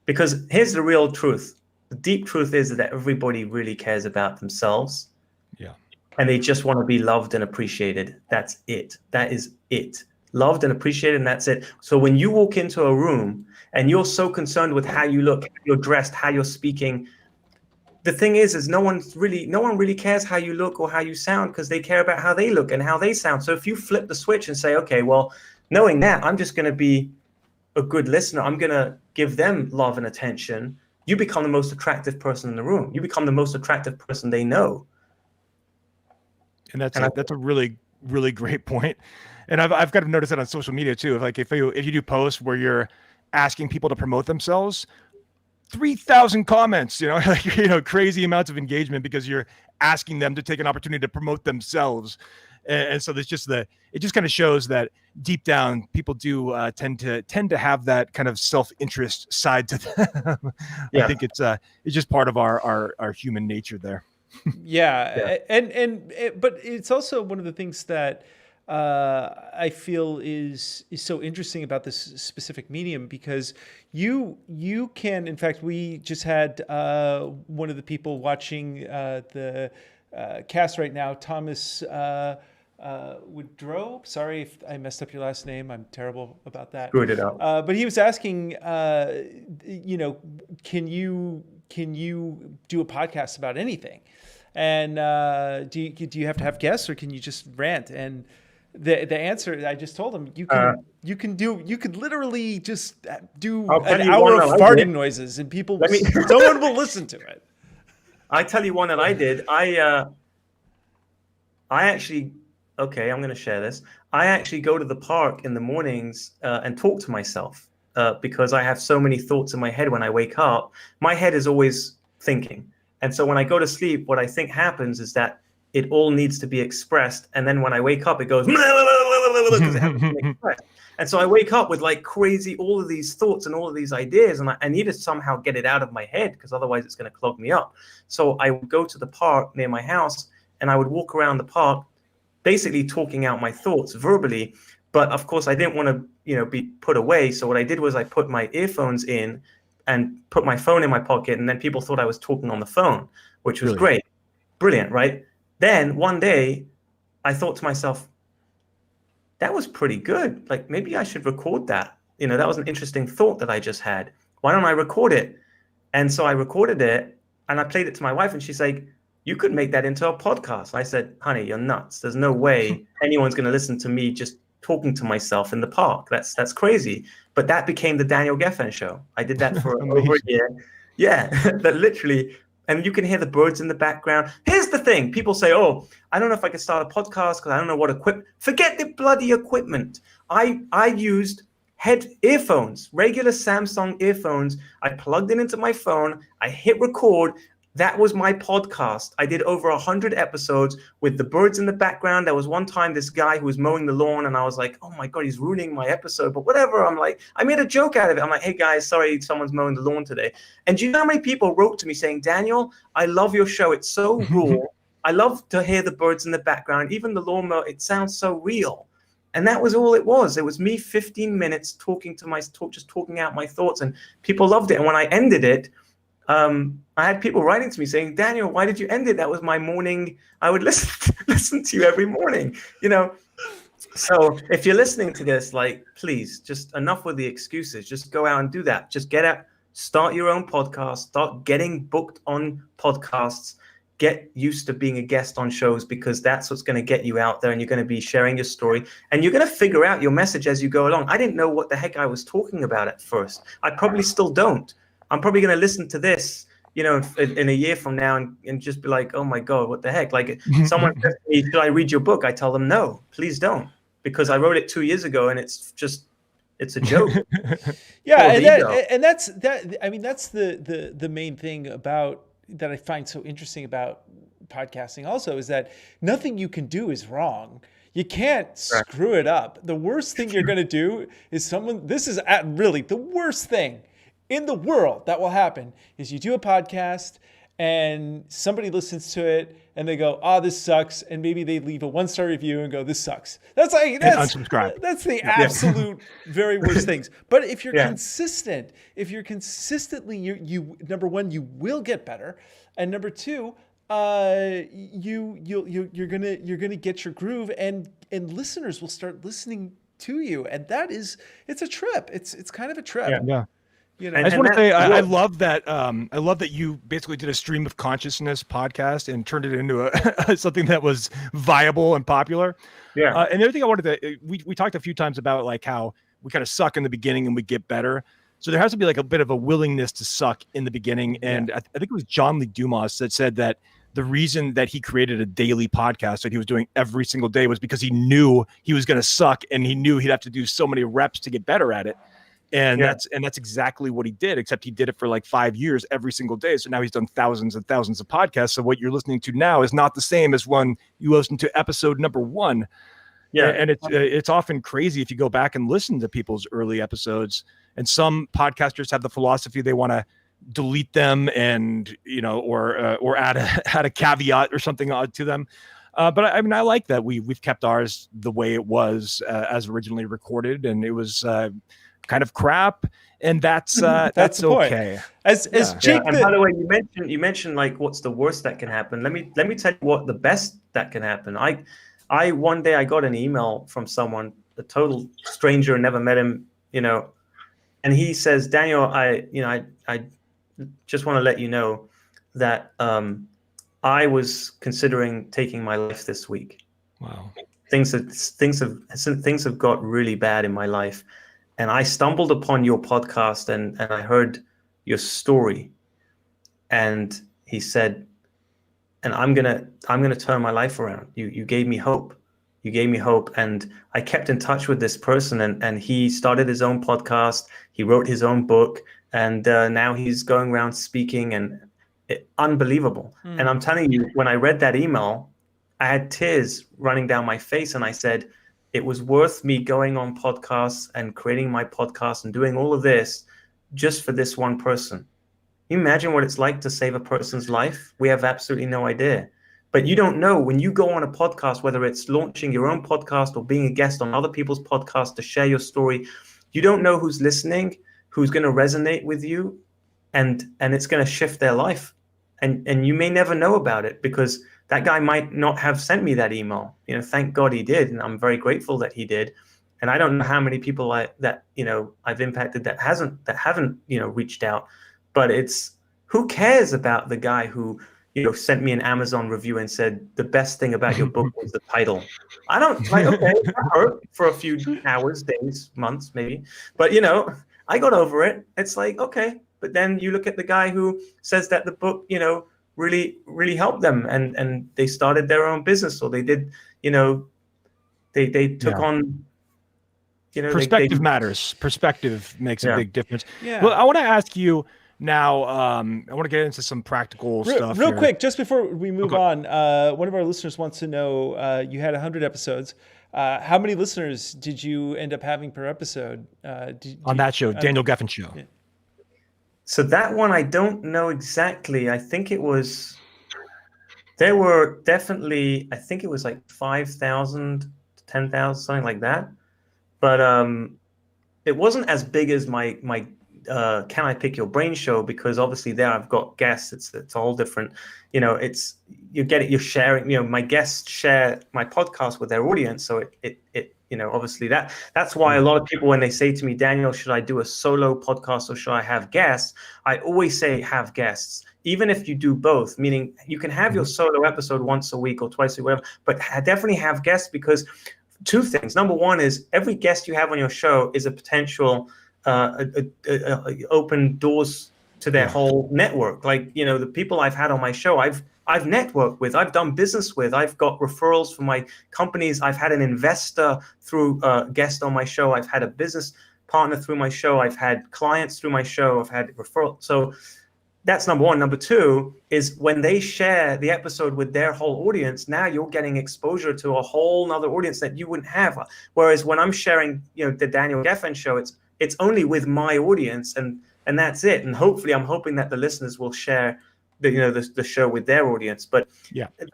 C: Because here's the real truth. The deep truth is that everybody really cares about themselves.
B: Yeah.
C: And they just want to be loved and appreciated. That's it. That is it. Loved and appreciated, and that's it. So when you walk into a room and you're so concerned with how you look, how you're dressed, how you're speaking, the thing is no one really cares how you look or how you sound, because they care about how they look and how they sound. So if you flip the switch and say, okay, well, knowing that, I'm just going to be a good listener, I'm going to give them love and attention, you become the most attractive person in the room. You become the most attractive person they know.
B: And that's a really, really great point. And I've got to notice that on social media too. If you do posts where you're asking people to promote themselves, 3,000 comments, crazy amounts of engagement because you're asking them to take an opportunity to promote themselves. And so it just kind of shows that deep down people do tend to have that kind of self-interest side to them. Yeah. I think it's just part of our human nature there.
A: Yeah. But it's also one of the things that I feel is so interesting about this specific medium, because you can, in fact, we just had one of the people watching the cast right now, Thomas Woodrow. Sorry if I messed up your last name. I'm terrible about that.
C: Screwed it up.
A: But he was asking, can you do a podcast about anything? And do you have to have guests, or can you just rant? And the answer, I just told him, you could literally just do an hour of farting noises, and no one will listen to it.
C: I tell you one that I did. I actually, okay, I'm going to share this. I actually go to the park in the mornings and talk to myself because I have so many thoughts in my head when I wake up. My head is always thinking. And so when I go to sleep, what I think happens is that it all needs to be expressed. And then when I wake up, it goes, because it hasn't been expressed. And so I wake up with like crazy, all of these thoughts and all of these ideas, and I need to somehow get it out of my head because otherwise it's going to clog me up. So I would go to the park near my house and I would walk around the park, basically talking out my thoughts verbally. But of course I didn't want to, be put away. So what I did was I put my earphones in and put my phone in my pocket, and then people thought I was talking on the phone, which was great. Brilliant, right? Then one day I thought to myself, that was pretty good. Like maybe I should record that. That was an interesting thought that I just had. Why don't I record it? And so I recorded it and I played it to my wife, and she's like, you could make that into a podcast. I said, honey, you're nuts. There's no way anyone's going to listen to me just talking to myself in the park. That's crazy. But that became the Daniel Gefen show. I did that for over a year. Yeah, that literally. And you can hear the birds in the background. Here's the thing. People say, oh, I don't know if I can start a podcast because I don't know what equipment. Forget the bloody equipment. I used earphones, regular Samsung earphones. I plugged it into my phone. I hit record. That was my podcast. I did over 100 episodes with the birds in the background. There was one time this guy who was mowing the lawn, and I was like, oh my God, he's ruining my episode. But whatever. I'm like, I made a joke out of it. I'm like, hey guys, sorry, someone's mowing the lawn today. And do you know how many people wrote to me saying, Daniel, I love your show. It's so raw. I love to hear the birds in the background. Even the lawnmower, it sounds so real. And that was all it was. It was me 15 minutes just talking out my thoughts, and people loved it. And when I ended it, I had people writing to me saying, Daniel, why did you end it? That was my morning. I would listen to you every morning, So if you're listening to this, like, please, just enough with the excuses. Just go out and do that. Just get out, start your own podcast, start getting booked on podcasts, get used to being a guest on shows, because that's what's going to get you out there, and you're going to be sharing your story, and you're going to figure out your message as you go along. I didn't know what the heck I was talking about at first. I probably still don't. I'm probably going to listen to this, in a year from now and just be like, oh my God, what the heck? Like someone says to me, should I read your book? I tell them, no, please don't, because I wrote it 2 years ago and it's a joke.
A: Yeah. That's the main thing that I find so interesting about podcasting also, is that nothing you can do is wrong. You can't screw it up. The worst thing you're going to do is really the worst thing in the world that will happen is you do a podcast and somebody listens to it and they go, this sucks. And maybe they leave a 1-star review and go, this sucks. That's unsubscribe. That's the absolute very worst things. But if you're consistent, if you're consistently, you number one, you will get better. And number two, you're gonna get your groove, and listeners will start listening to you. And it's a trip. It's kind of a trip.
B: Yeah. I just want to say I love that. I love that you basically did a stream of consciousness podcast and turned it into something that was viable and popular. Yeah. And the other thing I wanted to, we talked a few times about like how we kind of suck in the beginning and we get better. So there has to be like a bit of a willingness to suck in the beginning. And I think it was John Lee Dumas that said that the reason that he created a daily podcast that he was doing every single day was because he knew he was going to suck, and he knew he'd have to do so many reps to get better at it. And that's exactly what he did, except he did it for like 5 years every single day. So now he's done thousands and thousands of podcasts. So what you're listening to now is not the same as when you listen to episode number 1. Yeah. And it's often crazy if you go back and listen to people's early episodes. And some podcasters have the philosophy they want to delete them and, or add a caveat or something to them. But I mean, I like that we've kept ours the way it was as originally recorded, and it was kind of crap, and that's okay.
A: As Jake,
C: and by the way, you mentioned like what's the worst that can happen. Let me tell you what the best that can happen. I one day I got an email from someone, a total stranger, never met him, and he says, Daniel, I just want to let you know that I was considering taking my life this week.
B: Wow.
C: Things have got really bad in my life. And I stumbled upon your podcast and I heard your story. And he said, and I'm gonna turn my life around. You gave me hope. You gave me hope. And I kept in touch with this person, and he started his own podcast. He wrote his own book, and now he's going around speaking, and unbelievable. And I'm telling you, when I read that email, I had tears running down my face, and I said, it was worth me going on podcasts and creating my podcast and doing all of this just for this one person. Can you imagine what it's like to save a person's life? We have absolutely no idea. But you don't know when you go on a podcast, whether it's launching your own podcast or being a guest on other people's podcasts to share your story, you don't know who's listening, who's going to resonate with you, and it's going to shift their life. And you may never know about it because that guy might not have sent me that email. Thank God he did, and I'm very grateful that he did. And I don't know how many people I've impacted that haven't reached out. But it's, who cares about the guy who sent me an Amazon review and said the best thing about your book was the title. I don't like, okay, that hurt for a few hours, days, months, maybe. But I got over it. It's like, okay. But then you look at the guy who says that the book, really, really helped them, and they started their own business, or they did, they took on.
B: Perspective matters. Perspective makes a big difference.
A: Yeah.
B: Well, I want to ask you now. I want to get into some practical stuff.
A: Real
B: here.
A: quick, just before we move on, one of our listeners wants to know. You had 100 episodes. How many listeners did you end up having per episode?
B: On that show, Daniel Gefen show.
A: Yeah.
C: So that one, I don't know exactly. I think there were definitely, I think it was like 5,000 to 10,000, something like that. But it wasn't as big as my Can I Pick Your Brain show, because obviously there I've got guests. It's a whole different, you're sharing, my guests share my podcast with their audience. So it obviously that's why a lot of people, when they say to me, Daniel, should I do a solo podcast or should I have guests? I always say have guests, even if you do both, meaning you can have your solo episode once a week or twice a week, but definitely have guests, because two things. Number one is every guest you have on your show is a potential open doors to their whole network. Like, the people I've had on my show, I've networked with, I've done business with, I've got referrals from my companies. I've had an investor through a guest on my show. I've had a business partner through my show. I've had clients through my show. I've had referrals. So that's number one. Number two is when they share the episode with their whole audience, now you're getting exposure to a whole nother audience that you wouldn't have. Whereas when I'm sharing, the Daniel Gefen show, it's only with my audience, and that's it. And hopefully I'm hoping that the listeners will share the show with their audience. But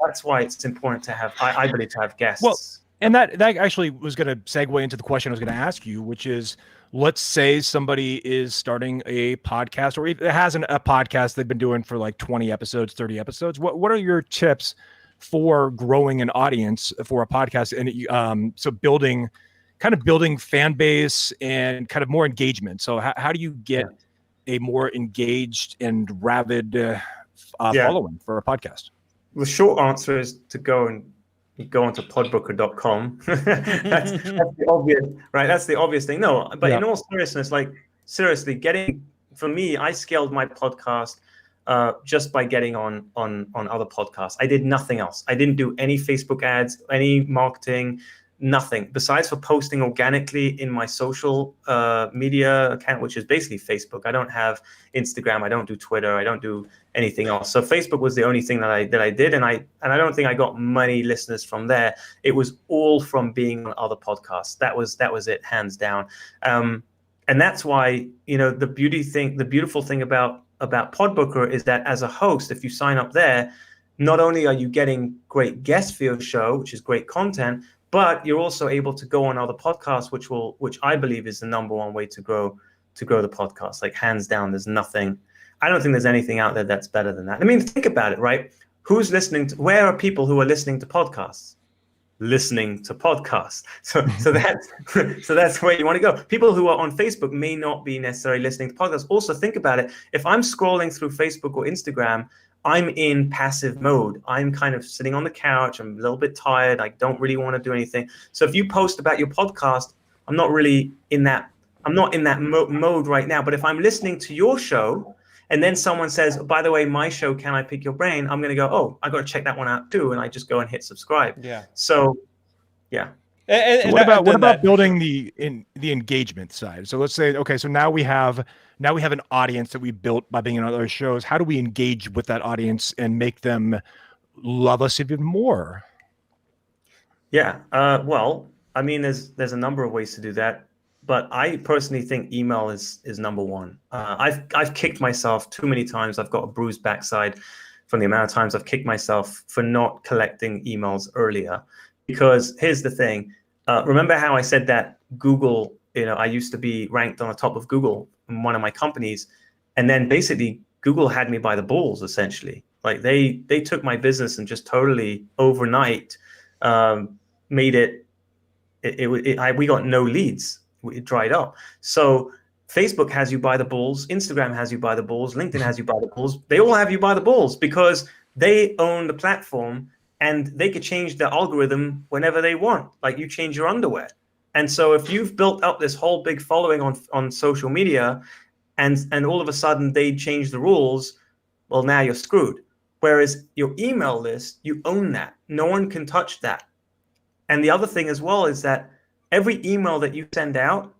C: that's why it's important to have, I believe, to have guests.
B: Well, and that actually was going to segue into the question I was going to ask you, which is, let's say somebody is starting a podcast, or it has a podcast they've been doing for like 20 episodes, 30 episodes. What are your tips for growing an audience for a podcast? And so building fan base and kind of more engagement. So how do you get a more engaged and rabid following for a podcast?
C: The short answer is to go onto podbooker.com. that's the obvious, right? That's the obvious thing. No, but in all seriousness, like seriously, for me, I scaled my podcast just by getting on other podcasts. I did nothing else. I didn't do any Facebook ads, any marketing, nothing besides for posting organically in my social media account, which is basically Facebook. I don't have Instagram. I don't do Twitter. I don't do anything else. So Facebook was the only thing that I did, and I don't think I got many listeners from there. It was all from being on other podcasts. That was it, hands down. And that's why the beautiful thing about Podbooker is that as a host, if you sign up there, not only are you getting great guests for your show, which is great content, but you're also able to go on other podcasts, which I believe is the number one way to grow the podcast. Like hands down, I don't think there's anything out there that's better than that. I mean, think about it, right? Who's listening to? Where are people who are listening to podcasts? Listening to podcasts. So that's where you want to go. People who are on Facebook may not be necessarily listening to podcasts. Also, think about it. If I'm scrolling through Facebook or Instagram, I'm in passive mode. I'm kind of sitting on the couch. I'm a little bit tired. I don't really want to do anything. So if you post about your podcast, I'm not in that mode right now. But if I'm listening to your show and then someone says, by the way, my show, Can I Pick Your Brain? I'm going to go, oh, I got to check that one out too. And I just go and hit subscribe.
A: Yeah.
C: So, yeah.
B: And what about building the engagement side? So let's say, okay, so now we have an audience that we built by being on other shows. How do we engage with that audience and make them love us even more?
C: Yeah. Well, I mean, there's a number of ways to do that, but I personally think email is number one. I've kicked myself too many times. I've got a bruised backside from the amount of times I've kicked myself for not collecting emails earlier. Because here's the thing. Remember how I said that Google, I used to be ranked on the top of Google in one of my companies, and then basically Google had me by the balls, essentially. Like they took my business and just totally overnight made it. We got no leads. It dried up. So Facebook has you by the balls. Instagram has you by the balls. LinkedIn has you by the balls. They all have you by the balls because they own the platform and they could change the algorithm whenever they want. Like you change your underwear. And so if you've built up this whole big following on social media and all of a sudden they change the rules, well, now you're screwed. Whereas your email list, you own that. No one can touch that. And the other thing as well is that every email that you send out,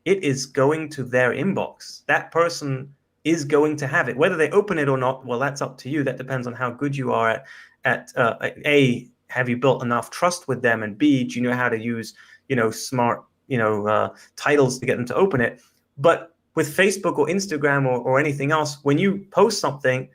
C: it is going to their inbox. That person is going to have it. Whether they open it or not, well, that's up to you. That depends on how good you are at A, have you built enough trust with them? And B, do you know how to use, smart, titles to get them to open it? But with Facebook or Instagram or anything else, when you post something,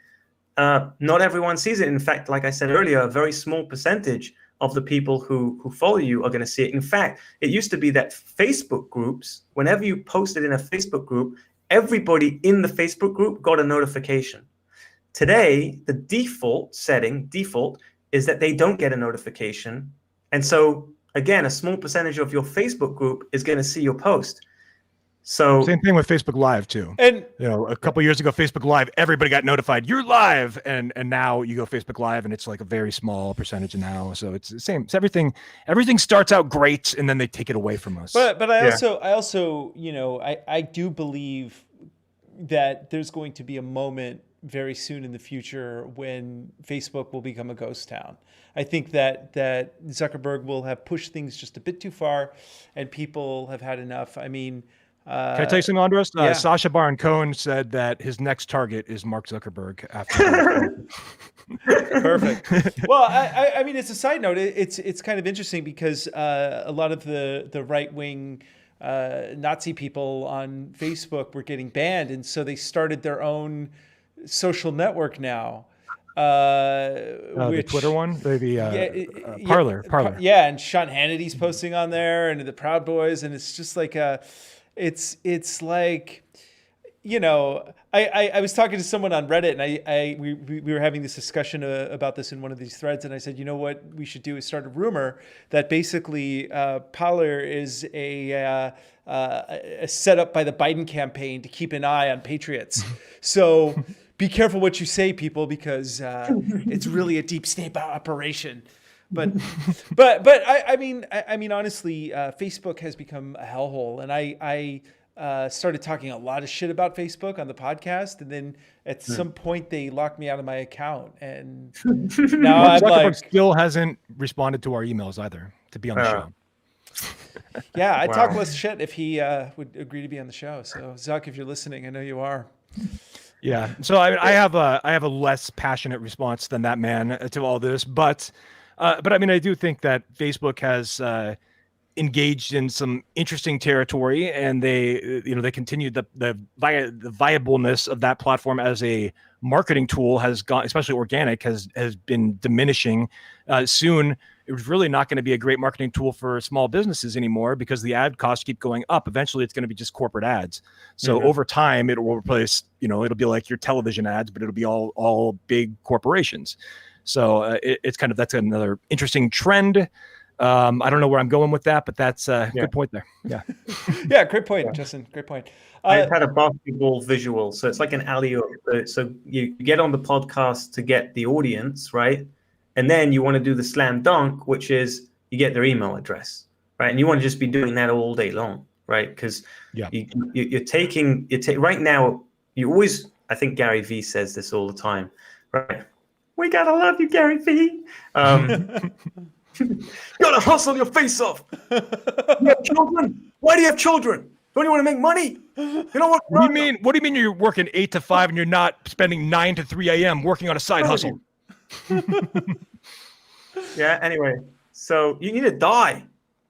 C: not everyone sees it. In fact, like I said earlier, a very small percentage of the people who follow you are going to see it. In fact, it used to be that Facebook groups, whenever you posted in a Facebook group, everybody in the Facebook group got a notification. Today, the default is that they don't get a notification. And so, again, a small percentage of your Facebook group is going to see your post. So
B: same thing with Facebook Live too. And a couple of years ago, Facebook Live, everybody got notified you're live, and now you go Facebook Live, and it's like a very small percentage now. So it's the same. It's everything starts out great, and then they take it away from us.
A: But I also I do believe that there's going to be a moment very soon in the future when Facebook will become a ghost town. I think that Zuckerberg will have pushed things just a bit too far, and people have had enough. I mean.
B: Can I tell you something, Andros?
A: Yeah.
B: Sacha Baron Cohen said that his next target is Mark Zuckerberg. After
A: Perfect. Well, I mean, it's a side note. It's kind of interesting because a lot of the right wing Nazi people on Facebook were getting banned, and so they started their own social network now.
B: The Twitter one, Parler.
A: Yeah, and Sean Hannity's posting on there, and the Proud Boys, and it's just like it's like, I was talking to someone on Reddit, and we were having this discussion about this in one of these threads, and I said, what we should do is start a rumor that basically Parler is a set up by the Biden campaign to keep an eye on patriots. So be careful what you say, people, because it's really a deep state operation. But I mean, honestly, Facebook has become a hellhole, and I started talking a lot of shit about Facebook on the podcast, and then at some point they locked me out of my account, and now I'm like,
B: still hasn't responded to our emails either to be on the show.
A: Yeah, I'd talk less shit if he would agree to be on the show. So Zuck, if you're listening, I know you are.
B: Yeah. So I have a less passionate response than that man to all this, but I mean, I do think that Facebook has engaged in some interesting territory, and they continue the viableness of that platform as a marketing tool has gone, especially organic, has been diminishing. Soon, it was really not going to be a great marketing tool for small businesses anymore because the ad costs keep going up. Eventually, it's going to be just corporate ads. So over time, it will replace, it'll be like your television ads, but it'll be all big corporations. So that's another interesting trend. I don't know where I'm going with that, but that's a good point there. Yeah.
A: Yeah. Great point, Justin. Great point.
C: I've had a basketball visual. So it's like an alley-oop. So you get on the podcast to get the audience, right? And then you want to do the slam dunk, which is you get their email address, right? And you want to just be doing that all day long, right? Because you're taking right now, you always, I think Gary Vee says this all the time, right? We gotta love you, Gary Vee. You gotta hustle your face off. You have children? Why do you have children? Don't you want to make money? You know what?
B: What do you mean you're working 8 to 5 and you're not spending 9 to 3 a.m. working on a side hustle?
C: Yeah. Anyway, so you need to die.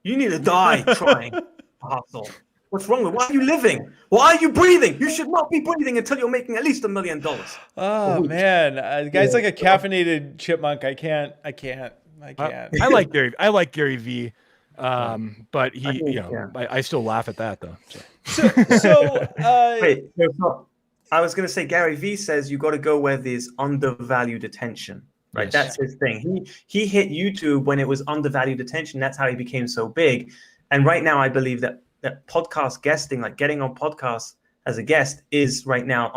C: You need to die trying to hustle. What's wrong with? Why are you living? Why are you breathing? You should not be breathing until you're making at least $1 million.
A: Oh man, the guy's like a caffeinated chipmunk. I can't.
B: I like Gary. I like Gary V. But he, I still laugh at that though.
C: Wait, I was going to say Gary V says you got to go where there's undervalued attention. Right, yes. That's his thing. He hit YouTube when it was undervalued attention. That's how he became so big. And right now, I believe that podcast guesting, like getting on podcasts as a guest, is right now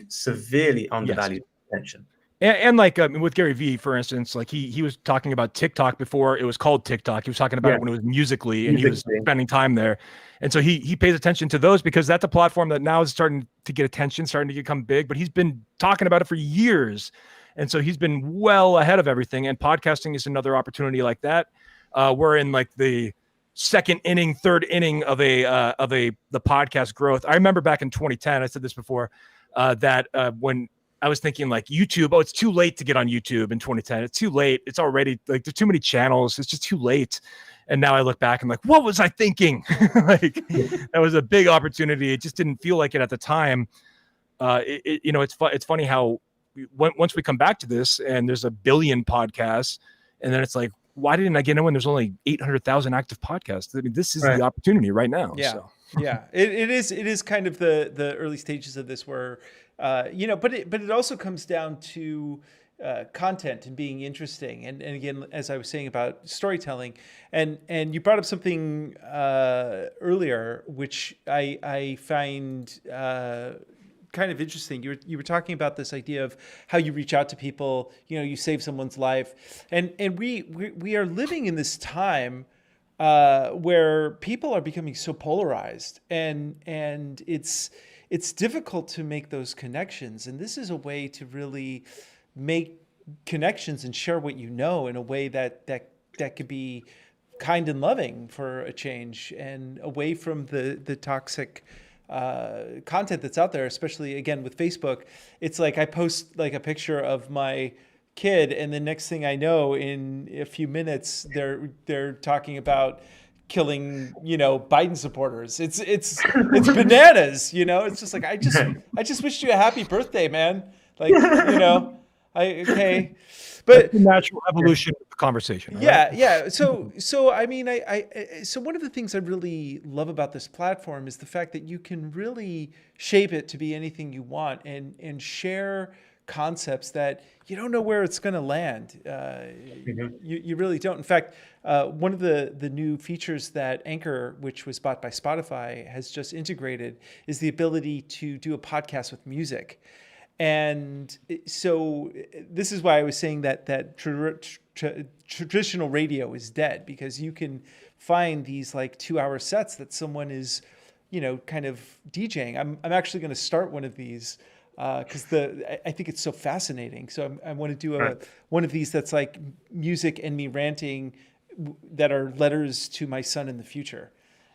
C: severely undervalued attention.
B: And like with Gary V, for instance, like he was talking about TikTok before it was called TikTok. He was talking about it when it was Musical.ly, and he was spending time there. And so he pays attention to those because that's a platform that now is starting to get attention, starting to become big. But he's been talking about it for years. And so he's been well ahead of everything. And podcasting is another opportunity like that. We're in like the second inning, third inning of the podcast growth. I remember back in 2010, I said this before, that when I was thinking like YouTube, it's too late to get on YouTube in 2010. It's too late. It's already like there's too many channels. It's just too late. And now I look back and like, what was I thinking? Like that was a big opportunity. It just didn't feel like it at the time. It's funny how once we come back to this and there's 1 billion podcasts, and then it's like, why didn't I get in when there's only 800,000 active podcasts? I mean, this is the opportunity right now.
A: Yeah.
B: So.
A: Yeah. It is kind of the early stages of this where, but it also comes down to content and being interesting. And again, as I was saying about storytelling, and you brought up something earlier, which I find kind of interesting. You were talking about this idea of how you reach out to people, you save someone's life. And we are living in this time where people are becoming so polarized, and it's difficult to make those connections. And this is a way to really make connections and share what you know in a way that could be kind and loving for a change, and away from the toxic content that's out there, especially again with Facebook. It's like I post like a picture of my kid, and the next thing I know, in a few minutes, they're talking about killing, Biden supporters. It's bananas, It's just like I just wished you a happy birthday, man. Like, okay. But
B: the natural evolution of the conversation. Right?
A: Yeah. So I mean, so one of the things I really love about this platform is the fact that you can really shape it to be anything you want, and share concepts that you don't know where it's going to land. You really don't. In fact, one of the new features that Anchor, which was bought by Spotify, has just integrated is the ability to do a podcast with music. And so this is why I was saying that traditional radio is dead, because you can find these like 2-hour sets that someone is, kind of DJing. I'm actually going to start one of these because I think it's so fascinating. So I want to do one of these that's like music and me ranting that are letters to my son in the future.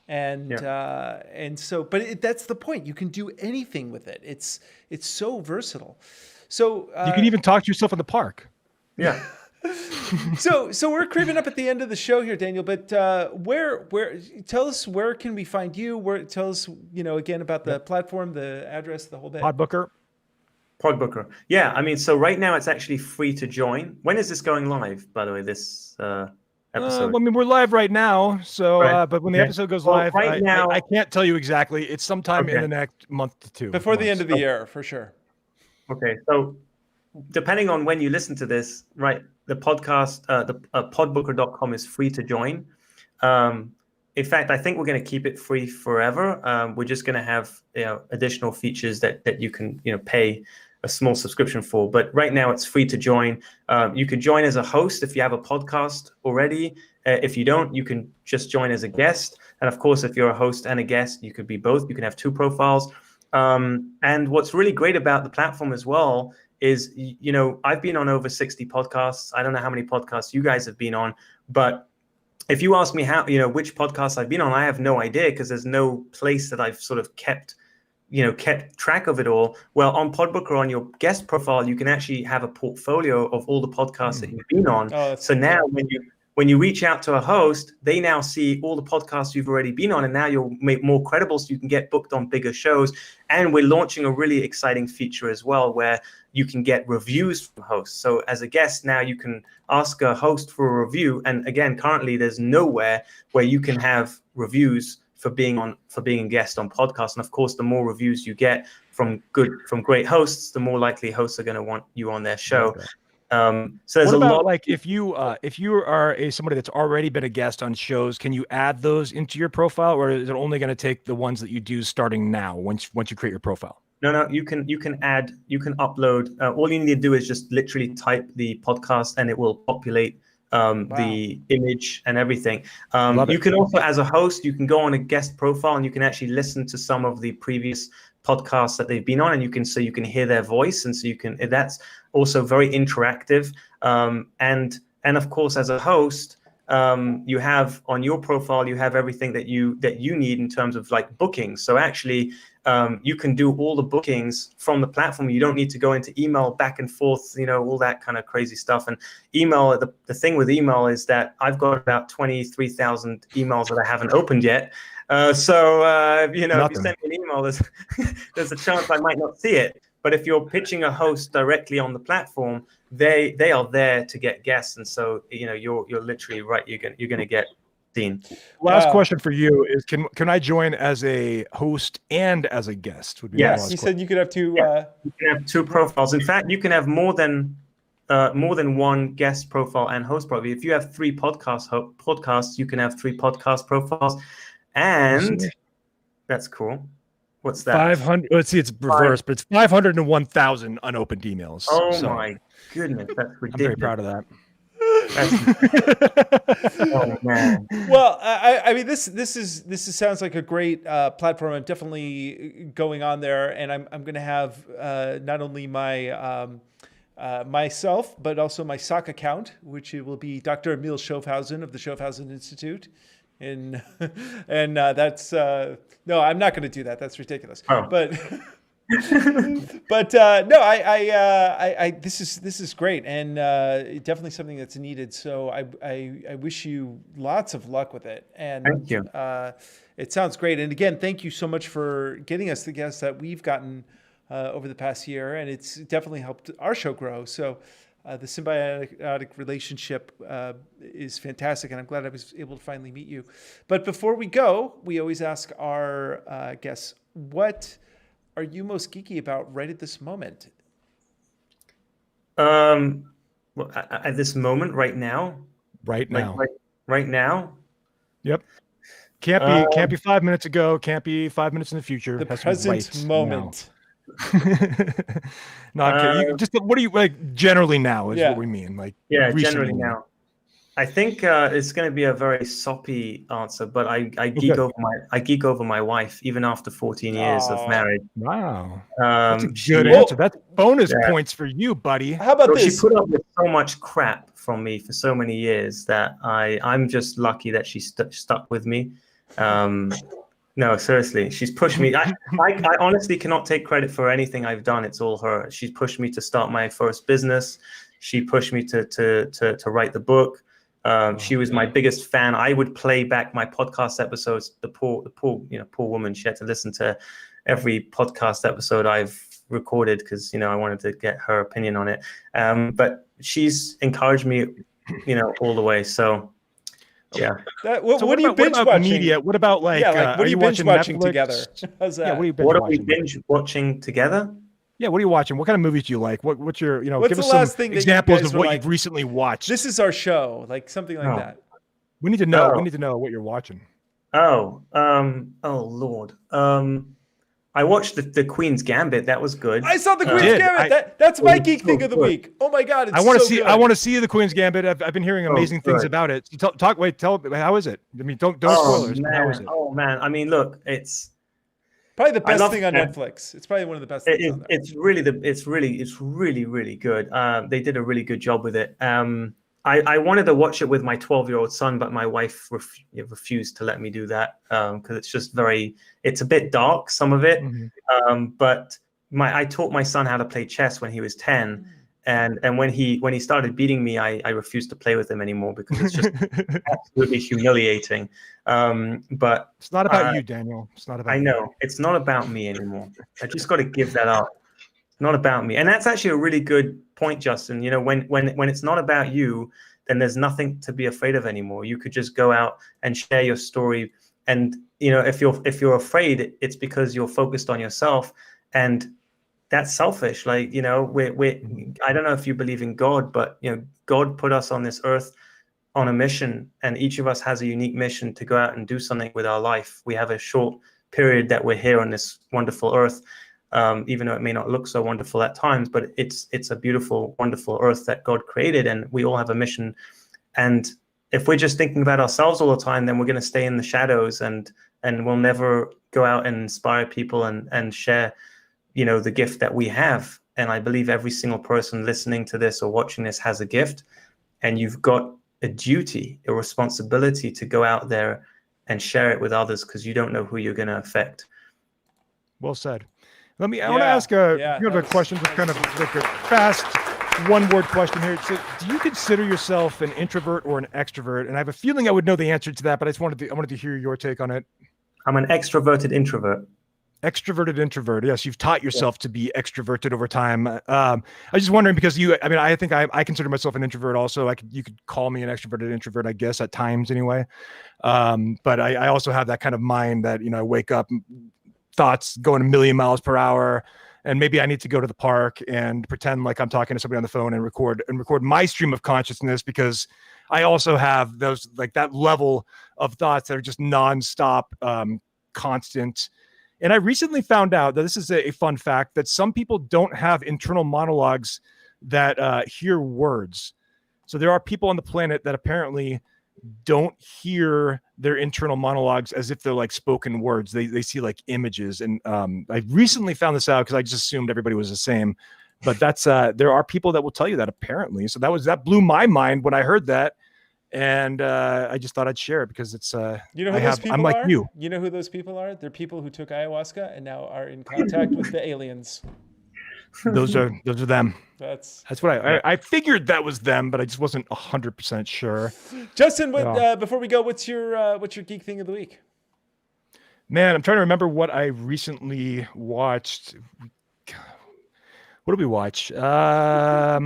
A: And so, but that's the point. You can do anything with it. It's so versatile. So
B: you can even talk to yourself in the park.
C: Yeah.
A: So we're creeping up at the end of the show here, Daniel. But where tell us, where can we find you? Tell us, again about the platform, the address, the whole bit.
C: Podbooker. Yeah. I mean, so right now it's actually free to join. When is this going live, by the way? This episode.
B: We're live right now. So, but when the episode goes live, now, I can't tell you exactly. It's sometime in the next month to 2
A: before the end of the year, for sure.
C: Okay. So depending on when you listen to this, right, the podcast, podbooker.com is free to join. In fact, I think we're going to keep it free forever. We're just going to have additional features that you can pay a small subscription for. But right now it's free to join. You can join as a host if you have a podcast already. If you don't, you can just join as a guest. And of course, if you're a host and a guest, you could be both. You can have 2 profiles. And what's really great about the platform as well is, I've been on over 60 podcasts. I don't know how many podcasts you guys have been on, but if you ask me which podcasts I've been on, I have no idea, because there's no place that I've sort of kept track of it all. Well, on Podbooker, on your guest profile, you can actually have a portfolio of all the podcasts that you've been on. So now when you reach out to a host, they now see all the podcasts you've already been on, and now you'll make more credible so you can get booked on bigger shows. And we're launching a really exciting feature as well where you can get reviews from hosts. So as a guest now, you can ask a host for a review. And again, currently there's nowhere where you can have reviews for being a guest on podcasts. And of course, the more reviews you get from great hosts, the more likely hosts are going to want you on their show.
B: Okay.
C: So there's
B: what
C: a
B: about
C: lot.
B: like if you are somebody that's already been a guest on shows, can you add those into your profile, or is it only going to take the ones that you do starting now once you create your profile?
C: No, you can upload. All you need to do is just literally type the podcast, and it will populate the image and everything. You can also, as a host, you can go on a guest profile and you can actually listen to some of the previous podcasts that they've been on, and you can hear their voice, and so that's also very interactive. And of course, as a host, you have on your profile, you have everything that you need in terms of like bookings. So actually, you can do all the bookings from the platform. You don't need to go into email back and forth, all that kind of crazy stuff. And email, the thing with email is that I've got about 23,000 emails that I haven't opened yet. So if you send me an email, there's a chance I might not see it. But if you're pitching a host directly on the platform, they are there to get guests, and so you're literally right. You're going to get seen.
B: Last question for you is: Can I join as a host and as a guest? Would be
A: yes, you said you could have two.
C: You can have two profiles. In fact, you can have more than one guest profile and host profile. If you have 3 podcasts, you can have 3 podcast profiles, and that's cool. What's that?
B: 500. Let's see, it's reversed, but it's 501,000 unopened emails.
C: Oh my goodness, that's ridiculous.
B: I'm very proud of that.
C: Oh man.
A: Well, I mean, this sounds like a great platform. I'm definitely going on there, and I'm going to have not only my myself, but also my sock account, which it will be Dr. Emil Schofhausen of the Schofhausen Institute. And that's no, I'm not going to do that. That's ridiculous.
C: Oh.
A: But no, I this is great, and definitely something that's needed. So I wish you lots of luck with it. And
C: thank you.
A: It sounds great. And again, thank you so much for getting us the guests that we've gotten over the past year, and it's definitely helped our show grow. So. The symbiotic relationship is fantastic, and I'm glad I was able to finally meet you. But before we go, we always ask our guests, what are you most geeky about right at this moment?
C: Well, at this moment, right now?
B: Right now.
C: Right now?
B: Yep. Can't be 5 minutes ago. Can't be 5 minutes in the future.
A: The present moment.
B: Not kidding. Just what do you like generally now is what we mean. Like
C: generally now. I think it's going to be a very soppy answer, but I geek over my wife even after 14 years of marriage.
B: Wow, that's a good answer. That's bonus points for you, buddy.
A: How about this?
C: She put up with so much crap from me for so many years that I'm just lucky that she stuck with me. No, seriously, she's pushed me. I honestly cannot take credit for anything I've done. It's all her. She's pushed me to start my first business. She pushed me to write the book. She was my biggest fan. I would play back my podcast episodes. The poor woman. She had to listen to every podcast episode I've recorded because I wanted to get her opinion on it. But she's encouraged me, all the way. So. Yeah.
A: What are you binge watching?
B: Media? What about what
A: are you binge watching together? How's that?
B: Yeah,
C: what are we binge watching together?
B: Yeah, what are you watching? What kind of movies do you like? What's your
A: what's
B: give
A: the
B: us
A: last
B: some
A: thing
B: examples of what you've recently watched.
A: This is our show, like something like that.
B: We need to know. We need to know what you're watching.
C: Oh Lord. I watched the Queen's Gambit. That was good.
A: I saw the Queen's Gambit. That's my geek thing of the week. Oh my god!
B: I want to see. Good. I want to see the Queen's Gambit. I've been hearing amazing things about it. So tell. How is it? I mean, don't spoilers.
C: Man.
B: How is it?
C: Oh man! I mean, look, it's
A: probably the best thing on Netflix. It's probably one of the best things on there.
C: It's really good. They did a really good job with it. I wanted to watch it with my 12-year-old son, but my wife refused to let me do that because it's just it's a bit dark, some of it. Mm-hmm. But I taught my son how to play chess when he was 10, And when he started beating me, I refused to play with him anymore because it's just absolutely humiliating. But
B: It's not about you, Daniel. It's not about
C: I
B: you.
C: know it's not about me anymore. I just got to give that up. It's not about me, and that's actually a really good point, Justin. You know, when it's not about you, then there's nothing to be afraid of anymore. You could just go out and share your story. And you know, if you're afraid, it's because you're focused on yourself, and that's selfish. Like, you know, I don't know if you believe in God, but you know, God put us on this earth on a mission, and each of us has a unique mission to go out and do something with our life. We have a short period that we're here on this wonderful earth, even though it may not look so wonderful at times, but it's a beautiful, wonderful earth that God created, and we all have a mission. And if we're just thinking about ourselves all the time, then we're going to stay in the shadows, and we'll never go out and inspire people and share, you know, the gift that we have. And I believe every single person listening to this or watching this has a gift, and you've got a duty, a responsibility to go out there and share it with others, because you don't know who you're going to affect.
B: Well said. I want to ask a question, just kind of like a fast one-word question here. So, do you consider yourself an introvert or an extrovert? And I have a feeling I would know the answer to that, but I wanted to hear your take on it.
C: I'm an extroverted introvert.
B: Extroverted introvert. Yes, you've taught yourself to be extroverted over time. I was just wondering because I think I consider myself an introvert also. You could call me an extroverted introvert, I guess, at times anyway. But I also have that kind of mind that, you know, I wake up, thoughts going a million miles per hour, and maybe I need to go to the park and pretend like I'm talking to somebody on the phone and record my stream of consciousness, because I also have those, like, that level of thoughts that are just nonstop, constant. And I recently found out that this is a fun fact, that some people don't have internal monologues that hear words. So there are people on the planet that apparently don't hear their internal monologues as if they're like spoken words. They see like images. And I recently found this out because I just assumed everybody was the same. But that's there are people that will tell you that, apparently. So that blew my mind when I heard that. And I just thought I'd share it because it's
A: you know who those people
B: I'm like
A: are?
B: you.
A: You know who those people are? They're people who took ayahuasca and now are in contact with the aliens.
B: Those are them.
A: That's
B: what I figured that was them, but I just wasn't 100% sure.
A: Justin, before we go, what's your geek thing of the week?
B: Man, I'm trying to remember what I recently watched. What did we watch? I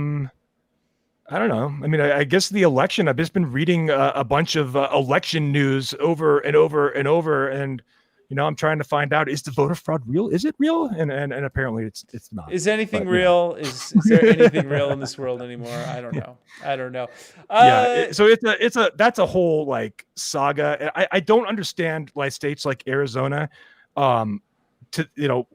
B: don't know. I mean, I guess the election. I've just been reading a bunch of election news over and over and over, and you know, I'm trying to find out, is the voter fraud real? Is it real? And apparently it's not.
A: Is anything real? Yeah. Is there anything real in this world anymore? I don't know.
B: So that's a whole like saga. I don't understand why states like Arizona, to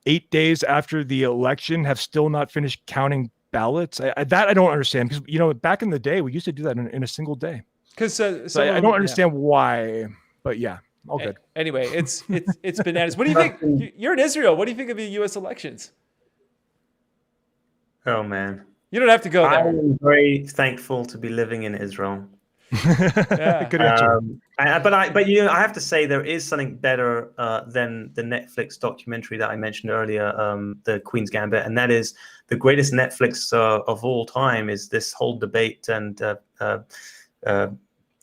B: 8 days after the election have still not finished counting ballots. I don't understand, because you know, back in the day we used to do that in a single day. Because so I don't understand why, but yeah. All good.
A: Anyway, it's bananas. What do you think? You're in Israel. What do you think of the U.S. elections?
C: Oh man,
A: you don't have to go there.
C: I'm very thankful to be living in Israel.
B: Yeah. Good answer.
C: But you know, I have to say there is something better than the Netflix documentary that I mentioned earlier, the Queen's Gambit, and that is the greatest Netflix of all time. Is this whole debate and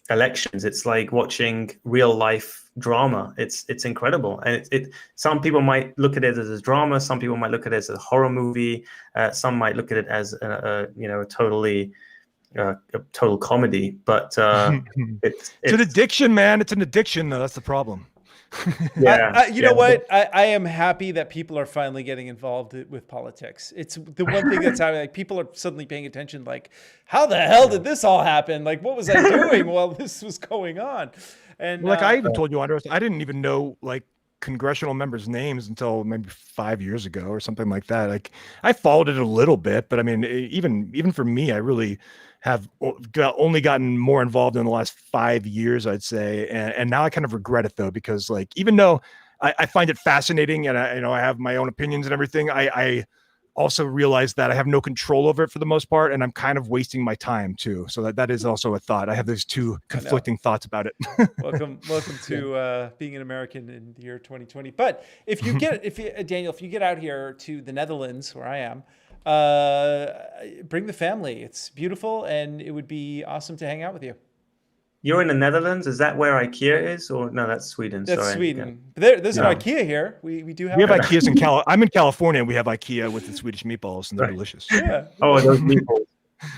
C: elections. It's like watching real life drama. It's incredible, and it some people might look at it as a drama, some people might look at it as a horror movie, some might look at it as a total comedy. But it's
B: an addiction, man. It's an addiction, though. That's the problem.
A: Yeah. You know what? I am happy that people are finally getting involved with politics. It's the one thing that's happening. Like, people are suddenly paying attention. Like, how the hell did this all happen? Like, what was I doing while this was going on? And
B: like I even told you, Andros, I didn't even know like congressional members' names until maybe 5 years ago or something like that. Like, I followed it a little bit, but I mean, even for me, I really have only gotten more involved in the last 5 years, I'd say. And now I kind of regret it, though, because like, even though I find it fascinating and I have my own opinions and everything, I also realize that I have no control over it for the most part, and I'm kind of wasting my time too. So that is also a thought. I have those two conflicting thoughts about it.
A: Welcome to being an American in the year 2020. But Daniel, if you get out here to the Netherlands, where I am, bring the family. It's beautiful, and it would be awesome to hang out with you.
C: You're in the Netherlands. Is that where IKEA is, or no? That's Sweden.
A: That's
C: Sorry.
A: Sweden. There's
B: Yeah.
A: an IKEA here. We do have.
B: We have
A: one.
B: IKEAs in I'm in California. And we have IKEA with the Swedish meatballs, and they're delicious.
A: Yeah.
C: Oh, those meatballs.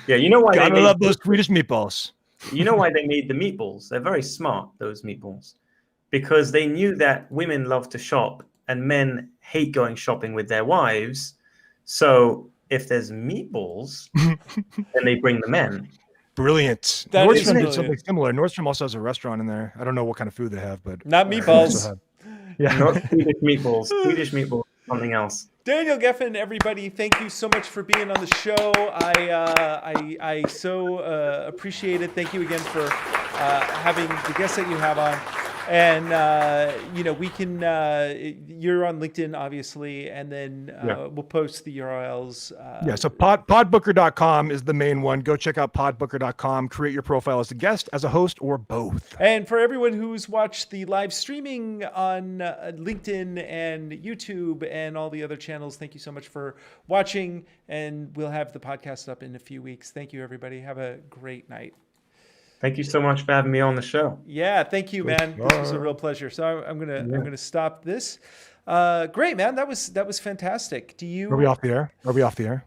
C: Yeah, you know why
B: Gotta love those Swedish meatballs.
C: You know why they made the meatballs? They're very smart, those meatballs, because they knew that women love to shop and men hate going shopping with their wives. So if there's meatballs, then they bring the men.
B: Brilliant.
A: That is
B: Nordstrom did
A: brilliant.
B: something similar. Nordstrom also has a restaurant in there. I don't know what kind of food they have, but
A: Not
B: they
A: meatballs.
B: also have- Yeah.
C: Not Swedish meatballs. Swedish meatballs, something else.
A: Daniel Gefen, everybody, thank you so much for being on the show. I so appreciate it. Thank you again for having the guests that you have on. And we can. You're on LinkedIn, obviously, and then we'll post the URLs.
B: So podbooker.com is the main one. Go check out podbooker.com. Create your profile as a guest, as a host, or both.
A: And for everyone who's watched the live streaming on LinkedIn and YouTube and all the other channels, thank you so much for watching. And we'll have the podcast up in a few weeks. Thank you, everybody. Have a great night.
C: Thank you so much for having me on the show.
A: Yeah, thank you, man. This was a real pleasure. So I'm gonna stop this. Great, man. That was fantastic.
B: Are we off the air?